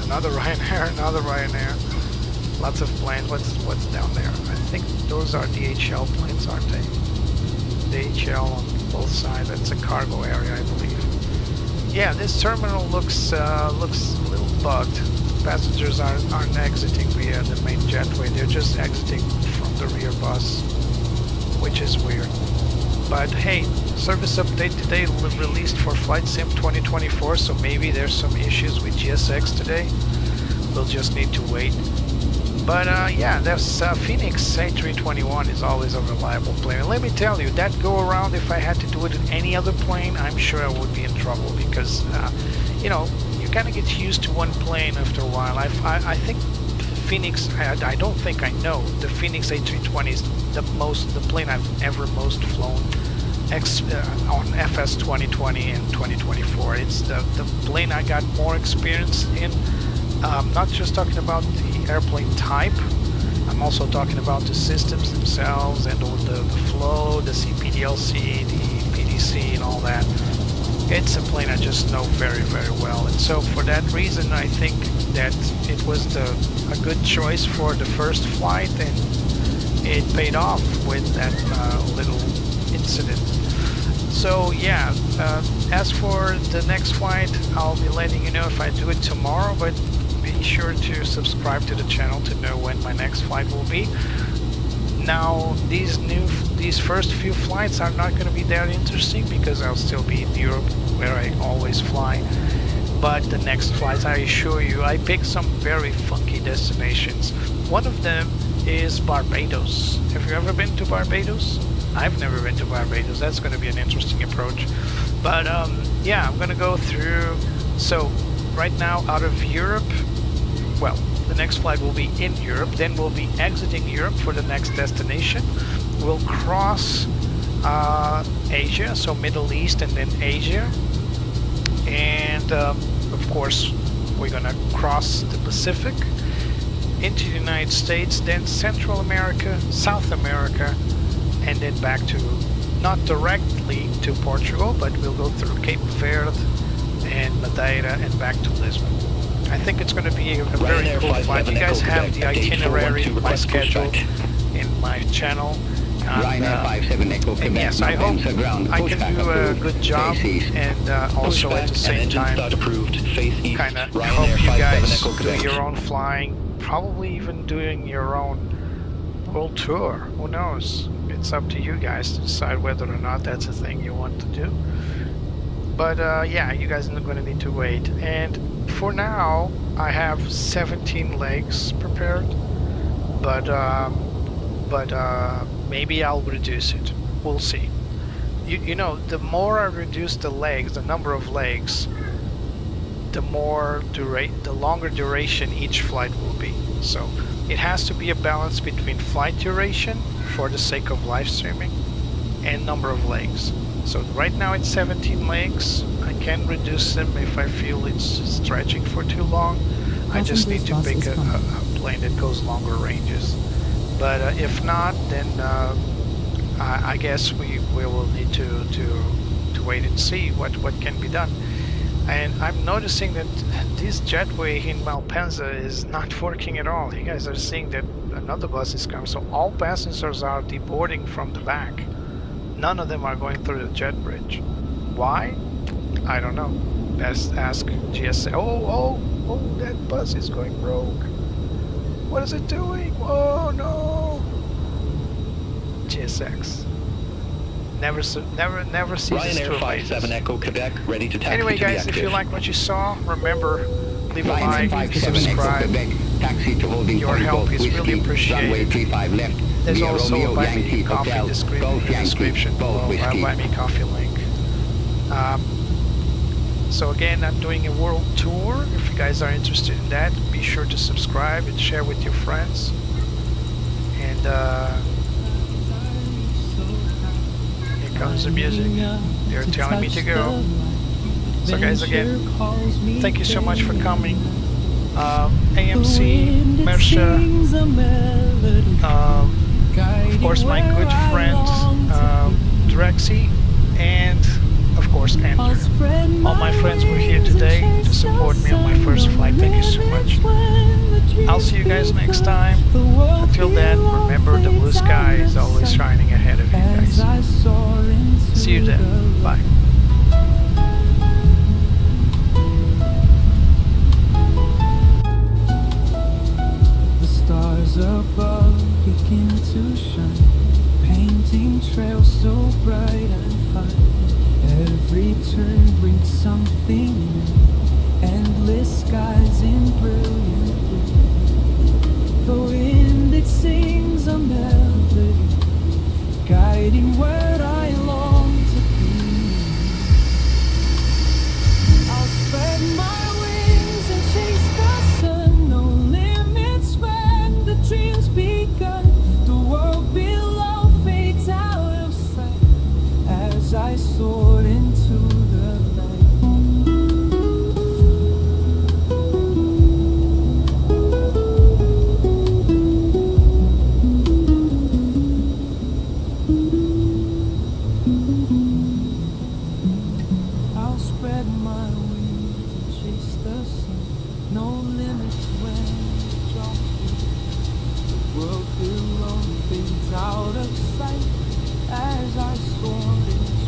another Ryanair, another Ryanair. Lots of planes. What's down there? I think those are DHL planes, aren't they? DHL on both sides. That's a cargo area, I believe. Yeah, this terminal looks a little bugged. Passengers aren't exiting via the main jetway. They're just exiting from the rear bus, which is weird. But hey, service update today released for Flight Sim 2024. So maybe there's some issues with GSX today. We'll just need to wait. But yeah, this Fenix A321 is always a reliable plane. And let me tell you, that go around, if I had to do it in any other plane, I'm sure I would be in trouble because, you kind of get used to one plane after a while. I think Fenix, I don't think I know, the Fenix A320 is the plane I've ever most flown on FS 2020 and 2024. It's the plane I got more experience in. Not just talking about the airplane type, I'm also talking about the systems themselves and all the flow, the CPDLC, the PDC and all that. It's a plane I just know very, very well. And so for that reason, I think that it was a good choice for the first flight, and it paid off with that little incident. So yeah, as for the next flight, I'll be letting you know if I do it tomorrow, but be sure to subscribe to the channel to know when my next flight will be. Now, these first few flights are not going to be that interesting because I'll still be in Europe, where I always fly. But the next flights, I assure you, I picked some very funky destinations. One of them is Barbados. Have you ever been to Barbados? I've never been to Barbados. That's going to be an interesting approach. But yeah, I'm going to go through. So right now, out of Europe, well, the next flight will be in Europe, then we'll be exiting Europe for the next destination. We'll cross Asia, so Middle East and then Asia, and of course We're gonna cross the Pacific into the United States, then Central America, South America, and then back to, not directly to Portugal, but we'll go through Cape Verde and Madeira and back to Lisbon. I think it's going to be a very cool flight. You guys have the itinerary, my schedule in my channel. And yes, I hope I can do a good job, and also at the same time kind of help you guys do your own flying, probably even doing your own world tour. Who knows? It's up to you guys to decide whether or not that's a thing you want to do. But yeah, you guys are going to need to wait. And for now, I have 17 legs prepared, but maybe I'll reduce it. We'll see. You know, the more I reduce the legs, the number of legs, the longer duration each flight will be. So it has to be a balance between flight duration for the sake of live streaming and number of legs. So right now it's 17 legs. I can reduce them if I feel it's stretching for too long. I just need to pick a plane that goes longer ranges. But if not, then I guess we will need to wait and see what can be done. And I'm noticing that this jetway in Malpensa is not working at all. You guys are seeing that another bus is coming, so all passengers are deboarding from the back. None of them are going through the jet bridge. Why? I don't know. Best ask GSX. Oh, that bus is going rogue. What is it doing? Oh no! GSX. Never ceases to amaze us. Echo Quebec, ready to taxi. Anyway, guys, if you like what you saw, remember, leave a like, subscribe. Taxi to holding Your help is really appreciated. 35 left. There's also a Buy Me Coffee description below, Buy Me Coffee link. So again, I'm doing a world tour. If you guys are interested in that, be sure to subscribe and share with your friends. And here comes the music. They're telling me to go. So guys, again, thank you so much for coming. AMC, Mersha, of course my good friend Drexy, and of course Andrew. All my friends were here today to support me on my first flight. Thank you so much. I'll see you guys next time. Until then, remember, the blue sky is always shining ahead of you guys. See you then. Bye. Stars above begin to shine, painting trails so bright and fine. Every turn brings something new, endless skies in brilliant blue. The wind, it sings a melody, guiding where I long to be. I'll spread my wings and chase the sun, no limits when the dream's begun. The world below fades out of sight as I soar into the night. I'll spread my wings and chase the sun, no limits when it drops me. The world below fades out of sight as I soar into